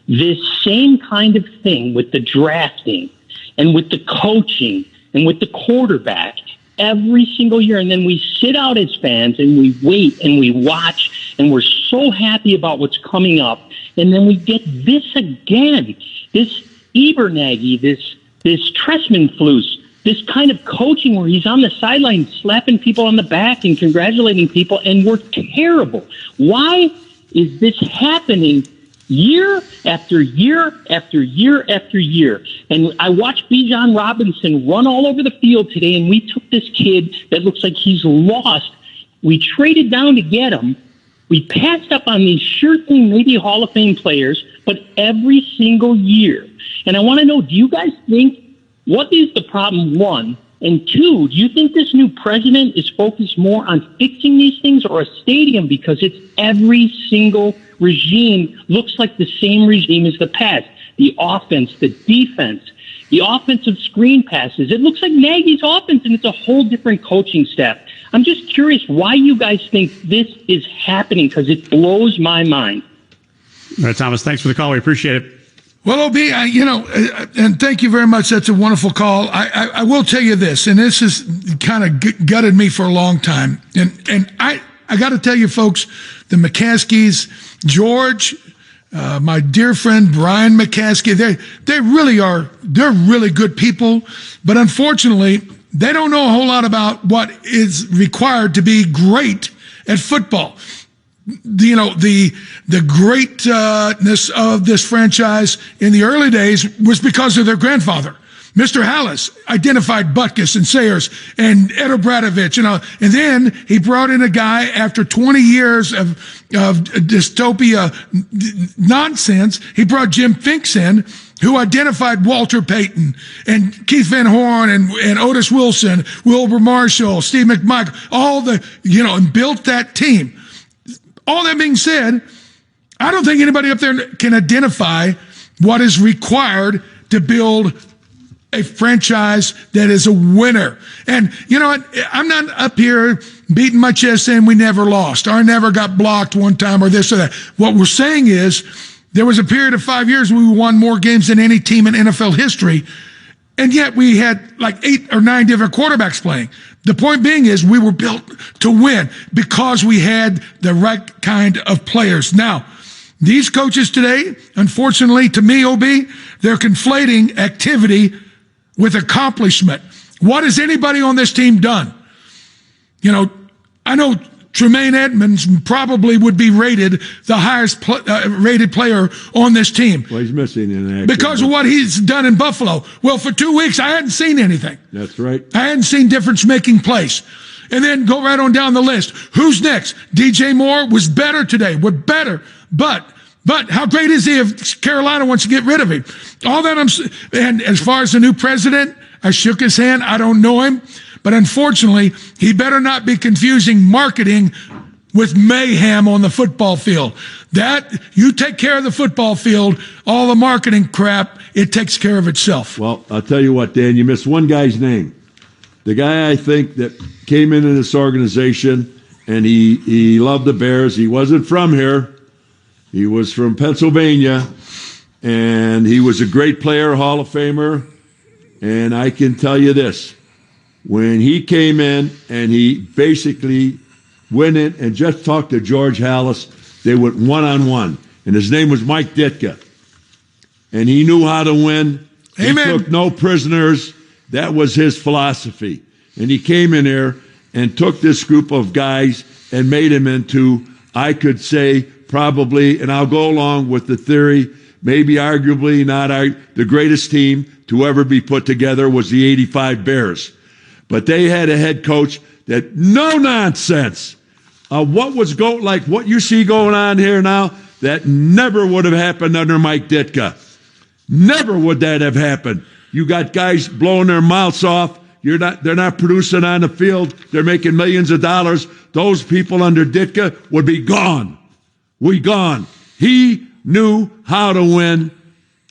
this same kind of thing with the drafting and with the coaching and with the quarterback every single year? And then we sit out as fans and we wait and we watch and we're so happy about what's coming up. And then we get this again, this Ebernaghy, this Tressman-Flus, this kind of coaching where he's on the sideline slapping people on the back and congratulating people, and we're terrible. Why is this happening year after year after year after year? And I watched Bijan Robinson run all over the field today, and we took this kid that looks like he's lost. We traded down to get him. We passed up on these sure thing, maybe Hall of Fame players, but every single year. And I want to know, do you guys think, what is the problem, one? And two, do you think this new president is focused more on fixing these things or a stadium? Because it's every single regime looks like the same regime as the past. The offense, the defense, the offensive screen passes. It looks like Nagy's offense, and it's a whole different coaching staff. I'm just curious why you guys think this is happening, because it blows my mind. All right, Thomas, thanks for the call. We appreciate it. Well, OB, and thank you very much. That's a wonderful call. I will tell you this, and this has kind of gutted me for a long time. And I got to tell you, folks, the McCaskies, George, my dear friend Brian McCaskey, they're really good people, but unfortunately, they don't know a whole lot about what is required to be great at football. The greatness of this franchise in the early days was because of their grandfather. Mr. Hallis identified Butkus and Sayers and Ed Obradovich, and then he brought in a guy after 20 years of dystopia nonsense. He brought Jim Finks in, who identified Walter Payton and Keith Van Horn and Otis Wilson, Wilbur Marshall, Steve McMichael, and built that team. All that being said, I don't think anybody up there can identify what is required to build a franchise that is a winner. And you know what? I'm not up here beating my chest saying we never lost or never got blocked one time or this or that. What we're saying is there was a period of 5 years where we won more games than any team in NFL history, and yet we had like 8 or 9 different quarterbacks playing. The point being is we were built to win because we had the right kind of players. Now, these coaches today, unfortunately, to me, OB, they're conflating activity with accomplishment. What has anybody on this team done? I know Tremaine Edmonds probably would be rated the highest rated player on this team. Well, he's missing in action because of what he's done in Buffalo. Well, for 2 weeks, I hadn't seen anything. That's right. I hadn't seen difference-making plays. And then go right on down the list. Who's next? DJ Moore was better today. We're better. But how great is he if Carolina wants to get rid of him? All that and as far as the new president, I shook his hand. I don't know him. But unfortunately, he better not be confusing marketing with mayhem on the football field. That, you take care of the football field, all the marketing crap, it takes care of itself. Well, I'll tell you what, Dan, you missed one guy's name. The guy I think that came into this organization and he loved the Bears. He wasn't from here. He was from Pennsylvania, and he was a great player, Hall of Famer. And I can tell you this. When he came in and he basically went in and just talked to George Hallis, they went one-on-one. And his name was Mike Ditka. And he knew how to win. Amen. He took no prisoners. That was his philosophy. And he came in there and took this group of guys and made them into, I could say, probably, and I'll go along with the theory, maybe arguably not the greatest team to ever be put together was the 85 Bears. But they had a head coach that no nonsense. What you see going on here now, that never would have happened under Mike Ditka. Never would that have happened. You got guys blowing their mouths off. They're not producing on the field. They're making millions of dollars. Those people under Ditka would be gone. Gone. He knew how to win,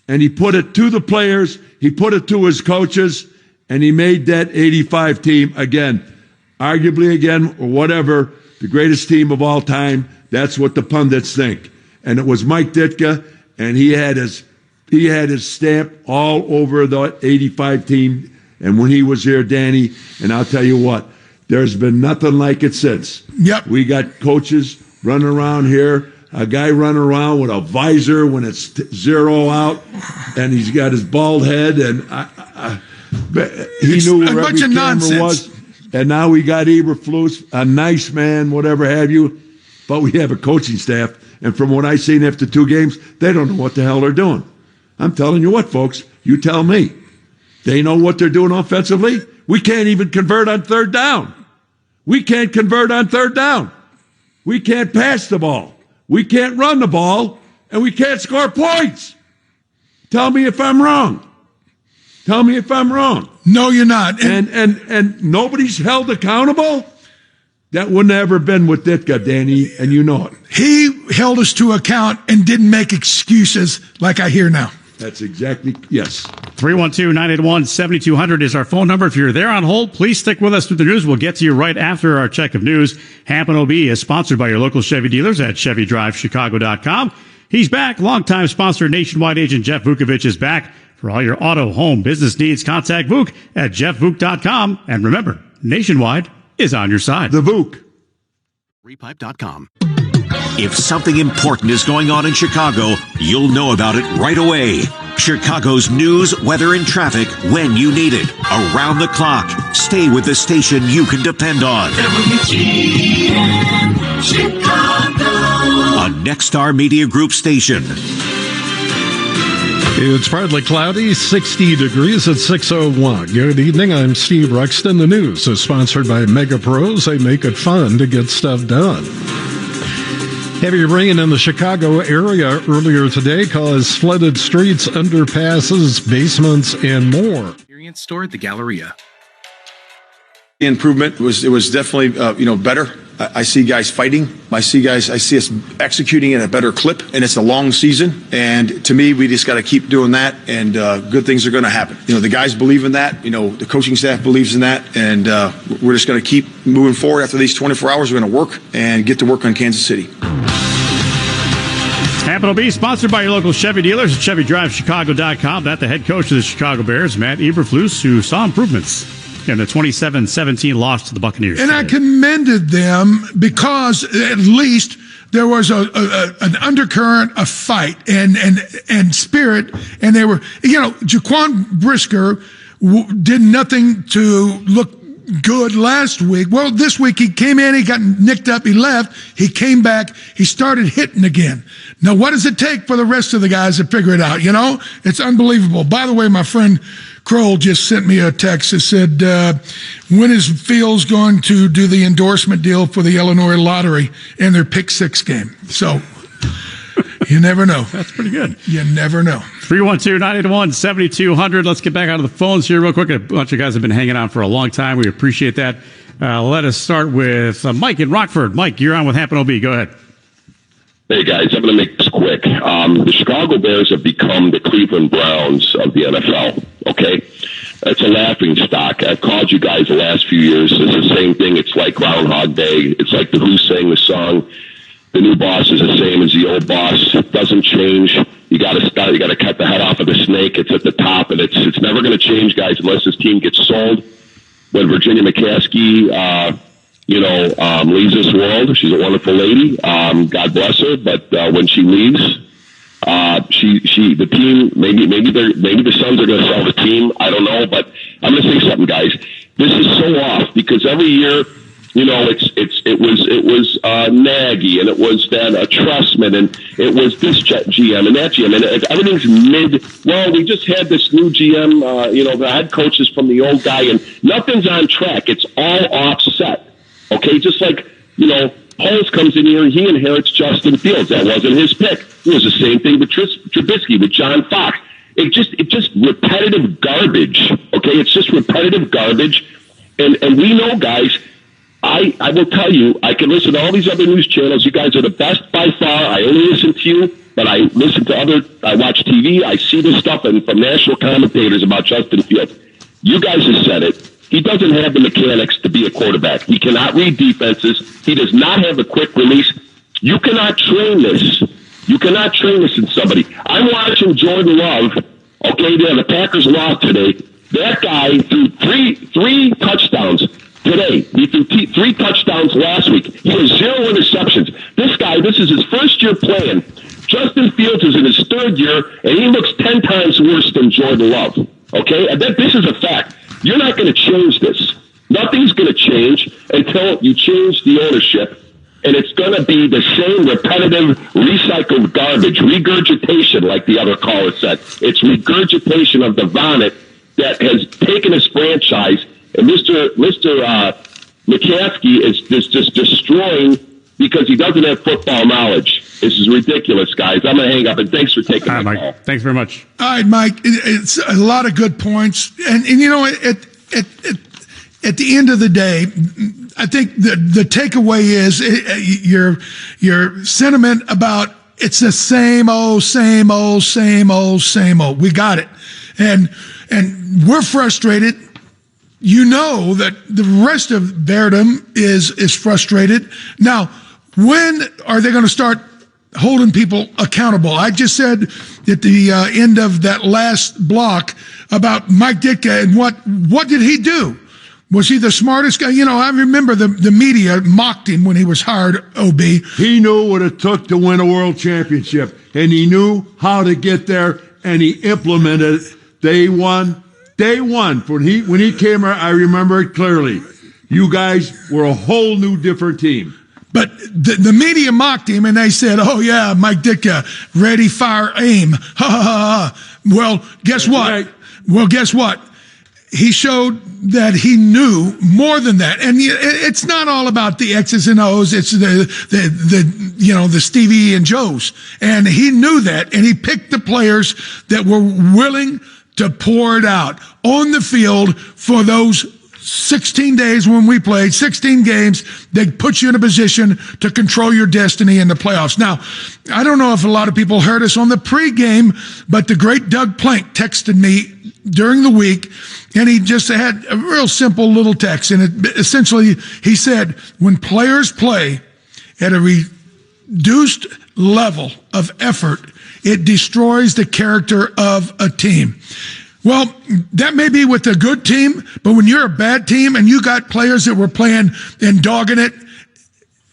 and he put it to the players. He put it to his coaches. And he made that 85 team, arguably or whatever, the greatest team of all time. That's what the pundits think. And it was Mike Ditka, and he had his stamp all over the 85 team. And when he was here, Danny, and I'll tell you what, there's been nothing like it since. Yep. We got coaches running around here, a guy running around with a visor when it's 0 out, and he's got his bald head, and he knew where every camera was. And now we got Eberflus, a nice man, whatever have you. But we have a coaching staff, And from what I've seen after 2 games, they don't know what the hell they're doing. I'm telling you what, folks, you tell me. They know what they're doing offensively. We can't even convert on 3rd down. We can't convert on 3rd down. We can't pass the ball. We can't run the ball, and we can't score points. Tell me if I'm wrong. Tell me if I'm wrong. No, you're not. And nobody's held accountable? That wouldn't have ever been with Ditka, Danny, and you know it. He held us to account and didn't make excuses like I hear now. That's exactly, yes. 312-981-7200 is our phone number. If you're there on hold, please stick with us through the news. We'll get to you right after our check of news. Hampton OB is sponsored by your local Chevy dealers at ChevyDriveChicago.com. He's back. Longtime sponsor, Nationwide agent Jeff Vukovich is back. For all your auto, home, business needs, contact Vuk at JeffVuk.com. And remember, Nationwide is on your side. The Vuk. Repipe.com. If something important is going on in Chicago, you'll know about it right away. Chicago's news, weather, and traffic when you need it. Around the clock. Stay with the station you can depend on. WGN Chicago. A Nexstar Media Group station. It's partly cloudy, 60 degrees at 6:01. Good evening, I'm Steve Ruxton. The news is sponsored by Mega Pros. They make it fun to get stuff done. Heavy rain in the Chicago area earlier today caused flooded streets, underpasses, basements, and more. Experience store at the Galleria. Improvement was definitely better. I see guys fighting. I see us executing at a better clip, and it's a long season. And to me, we just got to keep doing that, and good things are going to happen. The guys believe in that. The coaching staff believes in that, and we're just going to keep moving forward. After these 24 hours, we're going to work and get to work on Kansas City. Hampton will be sponsored by your local Chevy dealers at ChevyDriveChicago.com. That the head coach of the Chicago Bears, Matt Eberflus, who saw improvements in the 27-17 loss to the Buccaneers. And I commended them because at least there was an undercurrent of fight and spirit, and they were, Jaquan Brisker did nothing to look good last week. Well, this week he came in, he got nicked up, he left, he came back, he started hitting again. Now, what does it take for the rest of the guys to figure it out? It's unbelievable. By the way, my friend Kroll just sent me a text that said, when is Fields going to do the endorsement deal for the Illinois Lottery and their Pick 6 game? So you never know. That's pretty good. You never know. 312-981-7200. Let's get back out of the phones here real quick. A bunch of guys have been hanging on for a long time. We appreciate that. Let us start with Mike in Rockford. Mike, you're on with Hampton OB. Go ahead. Hey, guys, I'm going to make this quick. The Chicago Bears have become the Cleveland Browns of the NFL, okay? It's a laughing stock. I've called you guys the last few years. It's the same thing. It's like Groundhog Day. It's like the Who sang the song. The new boss is the same as the old boss. It doesn't change. You got to start. You got to cut the head off of the snake. It's at the top, and it's never going to change, guys, unless this team gets sold. When Virginia McCaskey, leaves this world, she's a wonderful lady. God bless her. But when she leaves, the team, maybe the Suns are going to sell the team. I don't know, but I'm going to say something, guys. This is so off because every year, it was Nagy, and it was then a Trustman, and it was this GM and that GM, and everything's mid. Well, we just had this new GM. The head coach is from the old guy, and nothing's on track. It's all offset. Okay, just like Poles comes in here and he inherits Justin Fields. That wasn't his pick. It was the same thing with Trubisky, with John Fox. It just repetitive garbage. Okay, it's just repetitive garbage, and we know, guys. I will tell you, I can listen to all these other news channels. You guys are the best by far. I only listen to you, but I listen to I watch TV. I see this stuff and from national commentators about Justin Fields. You guys have said it. He doesn't have the mechanics to be a quarterback. He cannot read defenses. He does not have a quick release. You cannot train this. You cannot train this in somebody. I'm watching Jordan Love. Okay, the Packers lost today. That guy threw three touchdowns today. He threw 3 touchdowns last week. He has 0 interceptions. This guy, this is his first year playing. Justin Fields is in his 3rd year, and he looks 10 times worse than Jordan Love. Okay? And this is a fact. You're not going to change this. Nothing's going to change until you change the ownership. And it's going to be the same repetitive, recycled garbage, regurgitation, like the other caller said. It's regurgitation of the vomit that has taken his franchise. And Mr. McCaskey is just destroying because he doesn't have football knowledge. This is ridiculous, guys. I'm going to hang up, and thanks for taking my call. Thanks very much. All right, Mike. It's a lot of good points. And you know, at the end of the day, I think the takeaway is your sentiment about it's the same old. We got it. And we're frustrated. You know that the rest of Beardom is frustrated. Now, when are they going to start holding people accountable? I just said at the end of that last block about Mike Ditka and what did he do? Was he the smartest guy? You know, I remember the media mocked him when he was hired, OB. He knew what it took to win a world championship, and he knew how to get there, and he implemented it. Day one. When he came here, I remember it clearly. You guys were a whole new different team. But the media mocked him, and they said, oh, yeah, Mike Ditka, ready, fire, aim. Ha, ha, ha. Well, guess what? Right. Well, guess what? He showed that he knew more than that. And it's not all about the X's and O's. It's the Stevie and Joes. And he knew that, and he picked the players that were willing to pour it out on the field for those 16 days when we played, 16 games. They put you in a position to control your destiny in the playoffs. Now, I don't know if a lot of people heard us on the pregame, but the great Doug Plank texted me during the week, and he just had a real simple little text. And essentially, he said, when players play at a reduced level of effort, it destroys the character of a team. Well, that may be with a good team, but when you're a bad team and you got players that were playing and dogging it,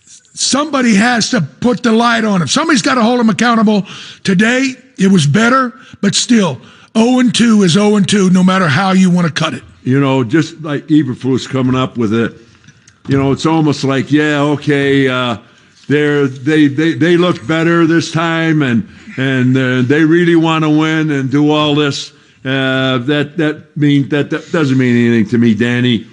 somebody has to put the light on them. Somebody's got to hold them accountable. Today, it was better, but still, 0-2 is 0-2, no matter how you want to cut it. You know, just like Eberflus coming up with it, you know, it's almost like, yeah, okay, they look better this time, and they really want to win and do all this. That doesn't mean anything to me, Danny.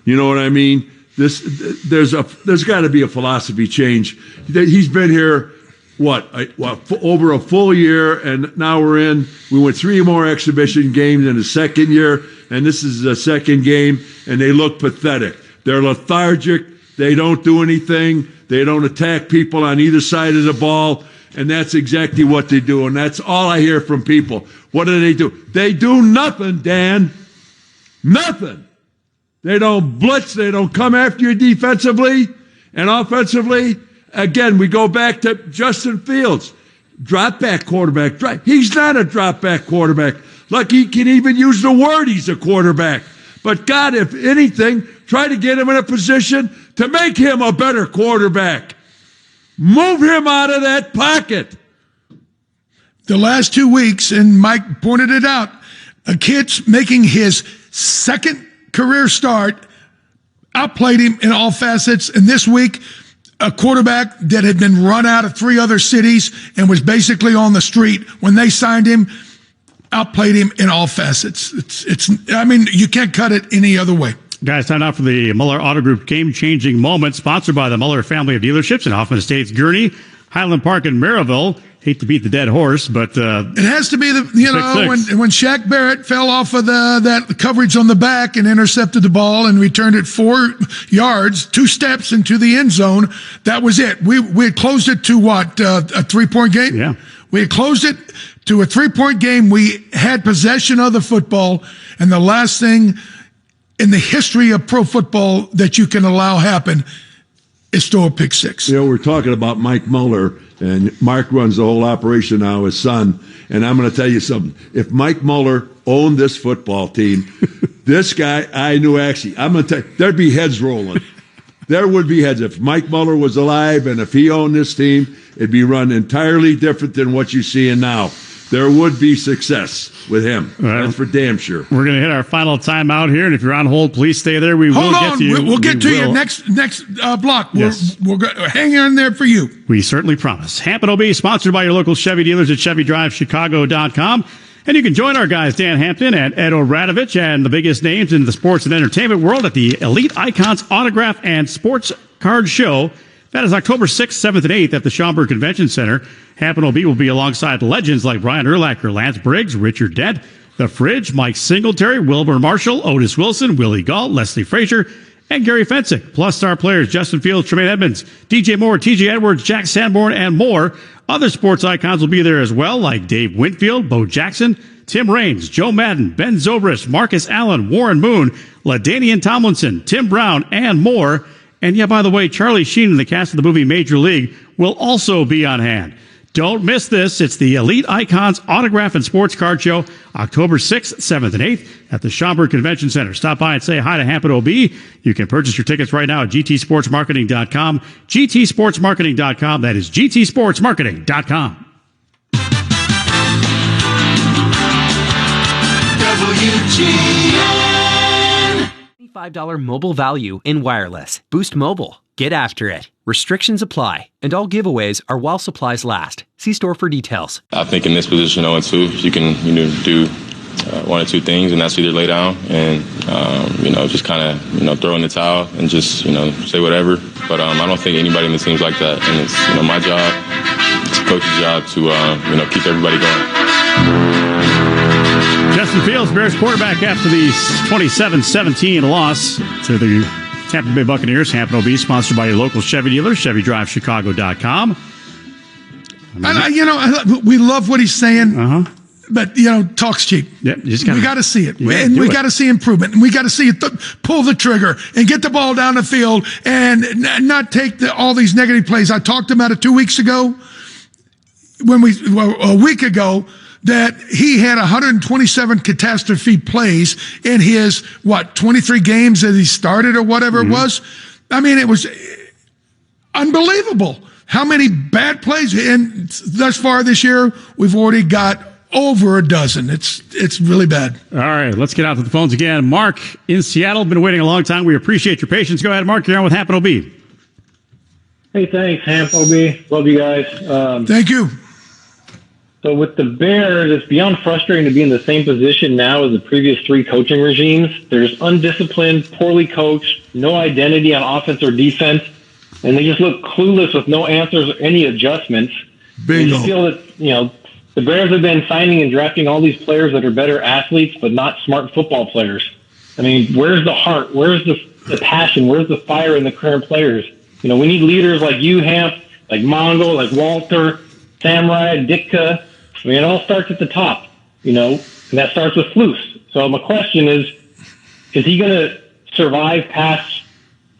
You know what I mean? There's got to be a philosophy change. He's been here over a full year, and now we went 3 more exhibition games in the second year, and this is the second game, and they look pathetic. They're lethargic. They don't do anything. They don't attack people on either side of the ball. And that's exactly what they do. And that's all I hear from people. What do? They do nothing, Dan. Nothing. They don't blitz. They don't come after you defensively and offensively. Again, we go back to Justin Fields. Drop back quarterback. He's not a drop back quarterback. Look, he can even use the word he's a quarterback. But God, if anything, try to get him in a position to make him a better quarterback. Move him out of that pocket. The last 2 weeks, and Mike pointed it out, a kid's making his second career start, outplayed him in all facets. And this week, a quarterback that had been run out of 3 other cities and was basically on the street when they signed him, outplayed him in all facets. I mean, you can't cut it any other way. Guys, time now for the Muller Auto Group game-changing moment, sponsored by the Muller family of dealerships in Hoffman Estates, Gurnee, Highland Park, and Maryville. Hate to beat the dead horse, but it has to be when Shaq Barrett fell off of that coverage on the back and intercepted the ball and returned it 4 yards, 2 steps into the end zone. That was it. We had closed it to what, a 3-point game? Yeah. We had closed it to a 3-point game. We had possession of the football, and the last thing in the history of pro football that you can allow happen is throw a pick 6. You know, we're talking about Mike Muller, and Mark runs the whole operation now, his son. And I'm going to tell you something. If Mike Muller owned this football team, this guy, I knew actually, I'm going to tell you, there'd be heads rolling. There would be heads. If Mike Muller was alive and if he owned this team, it'd be run entirely different than what you're seeing now. there would be success with him. That's for damn sure. We're going to hit our final timeout here, and if you're on hold, please stay there. We Hold will on. get to you. We'll get to you next block. Yes. We're hang in there for you. We certainly promise. Hampton OB, sponsored by your local Chevy dealers at ChevyDriveChicago.com. And you can join our guys, Dan Hampton and Ed O'Radovich, and the biggest names in the sports and entertainment world at the Elite Icons Autograph and Sports Card Show. That is October 6th, 7th, and 8th at the Schaumburg Convention Center. Hampton OB will be alongside legends like Brian Urlacher, Lance Briggs, Richard Dent, The Fridge, Mike Singletary, Wilbur Marshall, Otis Wilson, Willie Galt, Leslie Frazier, and Gary Fensick, plus star players Justin Fields, Tremaine Edmonds, DJ Moore, TJ Edwards, Jack Sanborn, and more. Other sports icons will be there as well, like Dave Winfield, Bo Jackson, Tim Raines, Joe Madden, Ben Zobrist, Marcus Allen, Warren Moon, LaDainian Tomlinson, Tim Brown, and more. And yeah, by the way, Charlie Sheen and the cast of the movie Major League will also be on hand. Don't miss this. It's the Elite Icons Autograph and Sports Card Show, October 6th, 7th, and 8th at the Schaumburg Convention Center. Stop by and say hi to Hampton OB. You can purchase your tickets right now at gtsportsmarketing.com. gtsportsmarketing.com. That is gtsportsmarketing.com. WGN. $25 mobile value in wireless. Boost Mobile. Get after it. Restrictions apply, and all giveaways are while supplies last. See store for details. I think in this position, 0-2, you can do one or two things, and that's either lay down and just kind of throw in the towel and just say whatever. But I don't think anybody in the team's like that, and it's my job, it's the coach's job to keep everybody going. Justin Fields, Bears quarterback, after the 27-17 loss to the Tampa Bay Buccaneers. Hampton OB, sponsored by your local Chevy dealer, ChevyDriveChicago.com. We love what he's saying, but talk's cheap. Yeah, we got to see it, and we got to see improvement, and we got to see it pull the trigger and get the ball down the field, and not take all these negative plays. I talked about it 2 weeks ago, a week ago. That he had 127 catastrophe plays in his, 23 games that he started or whatever it was. I mean, it was unbelievable how many bad plays. And thus far this year, we've already got over a dozen. It's really bad. All right, let's get out to the phones again. Mark in Seattle, been waiting a long time. We appreciate your patience. Go ahead, Mark. You're on with Hampton OB. Hey, thanks, Hampton OB. Love you guys. Thank you. So with the Bears, it's beyond frustrating to be in the same position now as the previous three coaching regimes. They're just undisciplined, poorly coached, no identity on offense or defense, and they just look clueless with no answers or any adjustments. Bingo. You feel that, the Bears have been signing and drafting all these players that are better athletes but not smart football players. I mean, where's the heart? Where's the passion? Where's the fire in the current players? We need leaders like you, Hamp, like Mongo, like Walter, Samurai, Ditka. I mean, it all starts at the top, and that starts with Flus. So my question is he going to survive past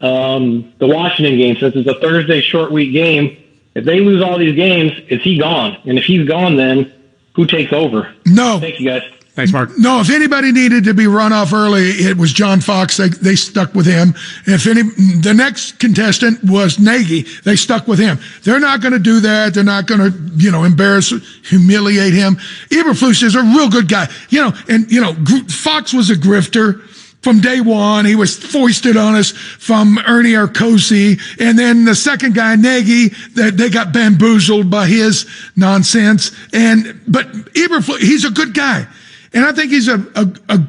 the Washington game, since it's a Thursday short week game? If they lose all these games, is he gone? And if he's gone, then who takes over? No. Thank you, guys. Thanks, Mark. No, if anybody needed to be run off early, it was John Fox. They stuck with him. The next contestant was Nagy. They stuck with him. They're not going to do that. They're not going to, embarrass, humiliate him. Eberflus is a real good guy. Fox was a grifter from day one. He was foisted on us from Ernie Arcosi. And then the second guy, Nagy, they got bamboozled by his nonsense. But Eberflus, he's a good guy. And I think he's a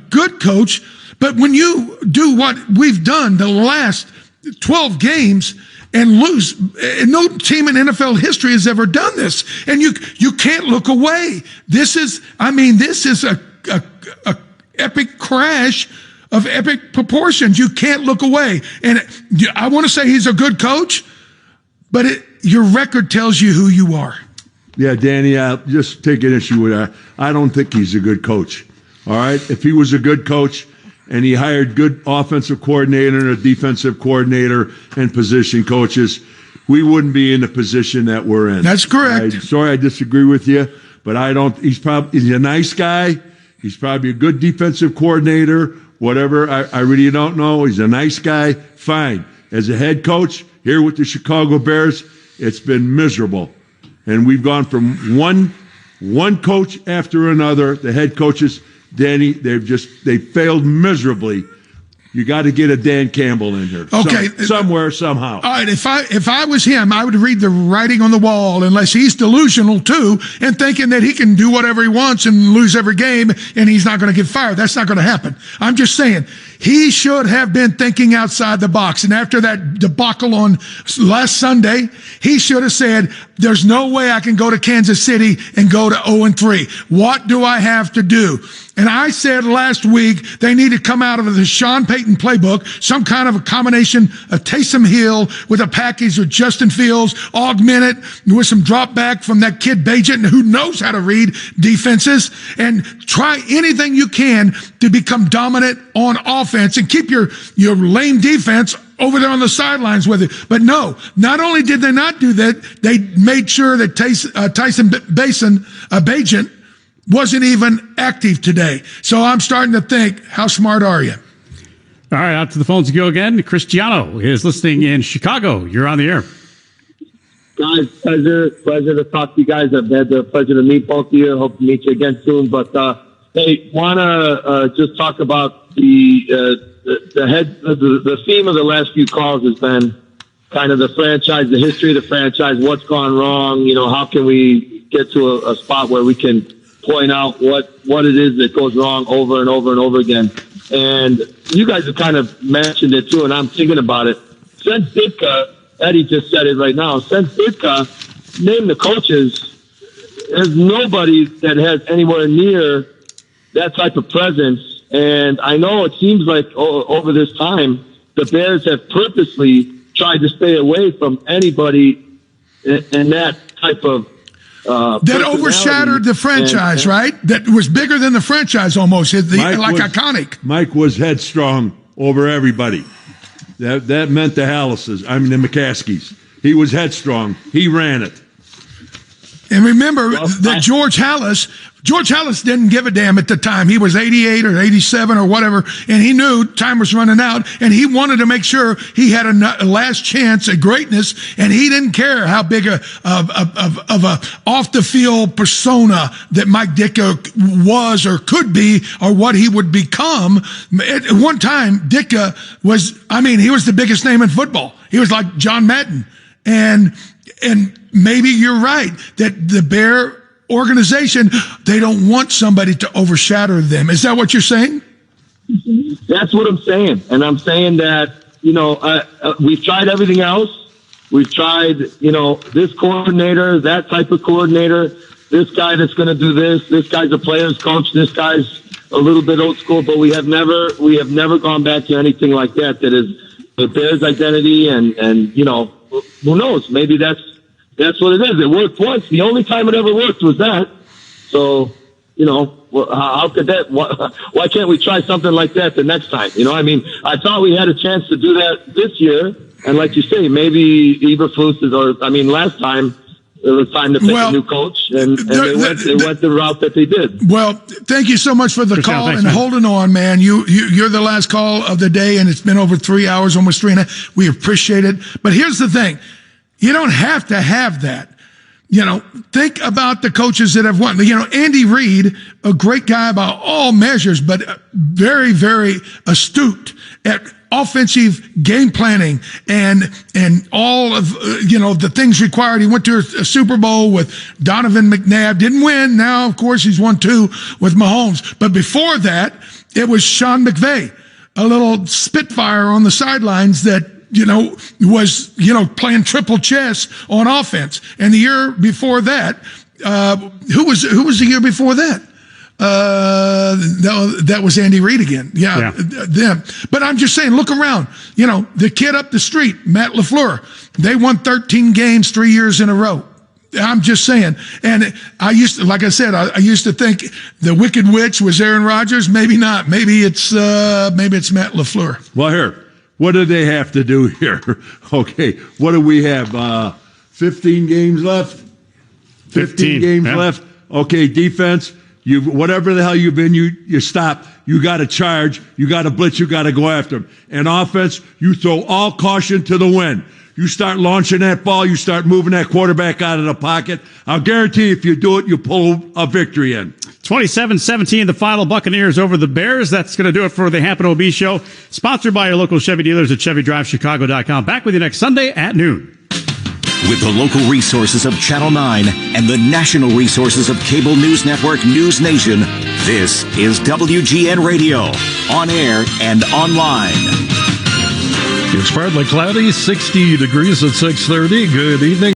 good coach. But when you do what we've done the last 12 games and lose, no team in NFL history has ever done this. And you can't look away. This is a epic crash of epic proportions. You can't look away. And I want to say he's a good coach, but your record tells you who you are. Yeah, Danny, I'll just take an issue with that. I don't think he's a good coach. All right? If he was a good coach and he hired good offensive coordinator and a defensive coordinator and position coaches, we wouldn't be in the position that we're in. That's correct. Sorry, I disagree with you, but he's a nice guy. He's probably a good defensive coordinator, whatever. I really don't know. He's a nice guy. Fine. As a head coach here with the Chicago Bears, it's been miserable. And we've gone from one one coach after another, the head coaches, Danny, they failed miserably. You got to get a Dan Campbell in here. Okay. Somewhere, somehow. All right. If I was him, I would read the writing on the wall, unless he's delusional too and thinking that he can do whatever he wants and lose every game and he's not going to get fired. That's not going to happen. I'm just saying he should have been thinking outside the box. And after that debacle on last Sunday, he should have said, there's no way I can go to Kansas City and go to 0-3. What do I have to do? And I said last week they need to come out of the Sean Payton playbook, some kind of a combination of Taysom Hill with a package with Justin Fields, augment it with some drop back from that kid Bajan who knows how to read defenses, and try anything you can to become dominant on offense and keep your lame defense over there on the sidelines with it. But no, not only did they not do that, they made sure that Tyson Bagent wasn't even active today. So I'm starting to think, how smart are you? All right, out to the phones we go again. Cristiano is listening in Chicago. You're on the air. Guys, pleasure to talk to you guys. I've had the pleasure to meet both of you. Hope to meet you again soon. But hey, want to just talk about the theme of the last few calls has been kind of the franchise, the history of the franchise, what's gone wrong. How can we get to a spot where we can point out what it is that goes wrong over and over and over again. And you guys have kind of mentioned it too, and I'm thinking about it. Since Ditka, Eddie just said it right now, since Ditka named the coaches, there's nobody that has anywhere near that type of presence. And I know it seems like over this time, the Bears have purposely tried to stay away from anybody in that type of that overshadowed the franchise, right? That was bigger than the franchise almost. Iconic. Mike was headstrong over everybody. That meant the Hallises. I mean, the McCaskies. He was headstrong. He ran it. And remember that George Hallis didn't give a damn at the time. He was 88 or 87 or whatever, and he knew time was running out, and he wanted to make sure he had a last chance at greatness, and he didn't care how big of a off-the-field persona that Mike Ditka was or could be or what he would become. At one time, Ditka he was the biggest name in football. He was like John Madden. And maybe you're right that the Bear organization, they don't want somebody to overshadow them. Is that what you're saying? That's what I'm saying. And I'm saying that, we've tried everything else. We've tried, this coordinator, that type of coordinator, this guy that's going to do this guy's a player's coach, this guy's a little bit old school, but we have never gone back to anything like that is the Bears' identity and who knows? Maybe that's what it is. It worked once. The only time it ever worked was that. So, how could that? Why can't we try something like that the next time? I thought we had a chance to do that this year, and like you say, maybe Eberflus last time it was time to pick a new coach, and they went the route that they did. Well, thank you so much for the call and holding on, man. You're the last call of the day, and it's been over 3 hours, almost 3.5. We appreciate it. But here's the thing. You don't have to have that. Think about the coaches that have won. Andy Reid, a great guy by all measures, but very, very astute at offensive game planning and all of, the things required. He went to a Super Bowl with Donovan McNabb, didn't win. Now, of course, he's won 2 with Mahomes. But before that, it was Sean McVay, a little spitfire on the sidelines that, was, playing triple chess on offense. And the year before that, who was the year before that? That was Andy Reid again. Yeah. Them. But I'm just saying, look around. The kid up the street, Matt LaFleur, they won 13 games 3 years in a row. I'm just saying. And I used to think the Wicked Witch was Aaron Rodgers. Maybe not. Maybe it's Matt LaFleur. Well, here. What do they have to do here? Okay, what do we have? 15 games left? 15 games left? Okay, defense, whatever the hell you've been, you stop. You got to charge. You got to blitz. You got to go after them. And offense, you throw all caution to the wind. You start launching that ball, you start moving that quarterback out of the pocket. I'll guarantee if you do it, you pull a victory in. 27-17, the final, Buccaneers over the Bears. That's going to do it for the Hampton OB Show, sponsored by your local Chevy dealers at ChevyDriveChicago.com. Back with you next Sunday at noon. With the local resources of Channel 9 and the national resources of cable news network News Nation, this is WGN Radio, on air and online. It's partly cloudy, 60 degrees at 6:30. Good evening.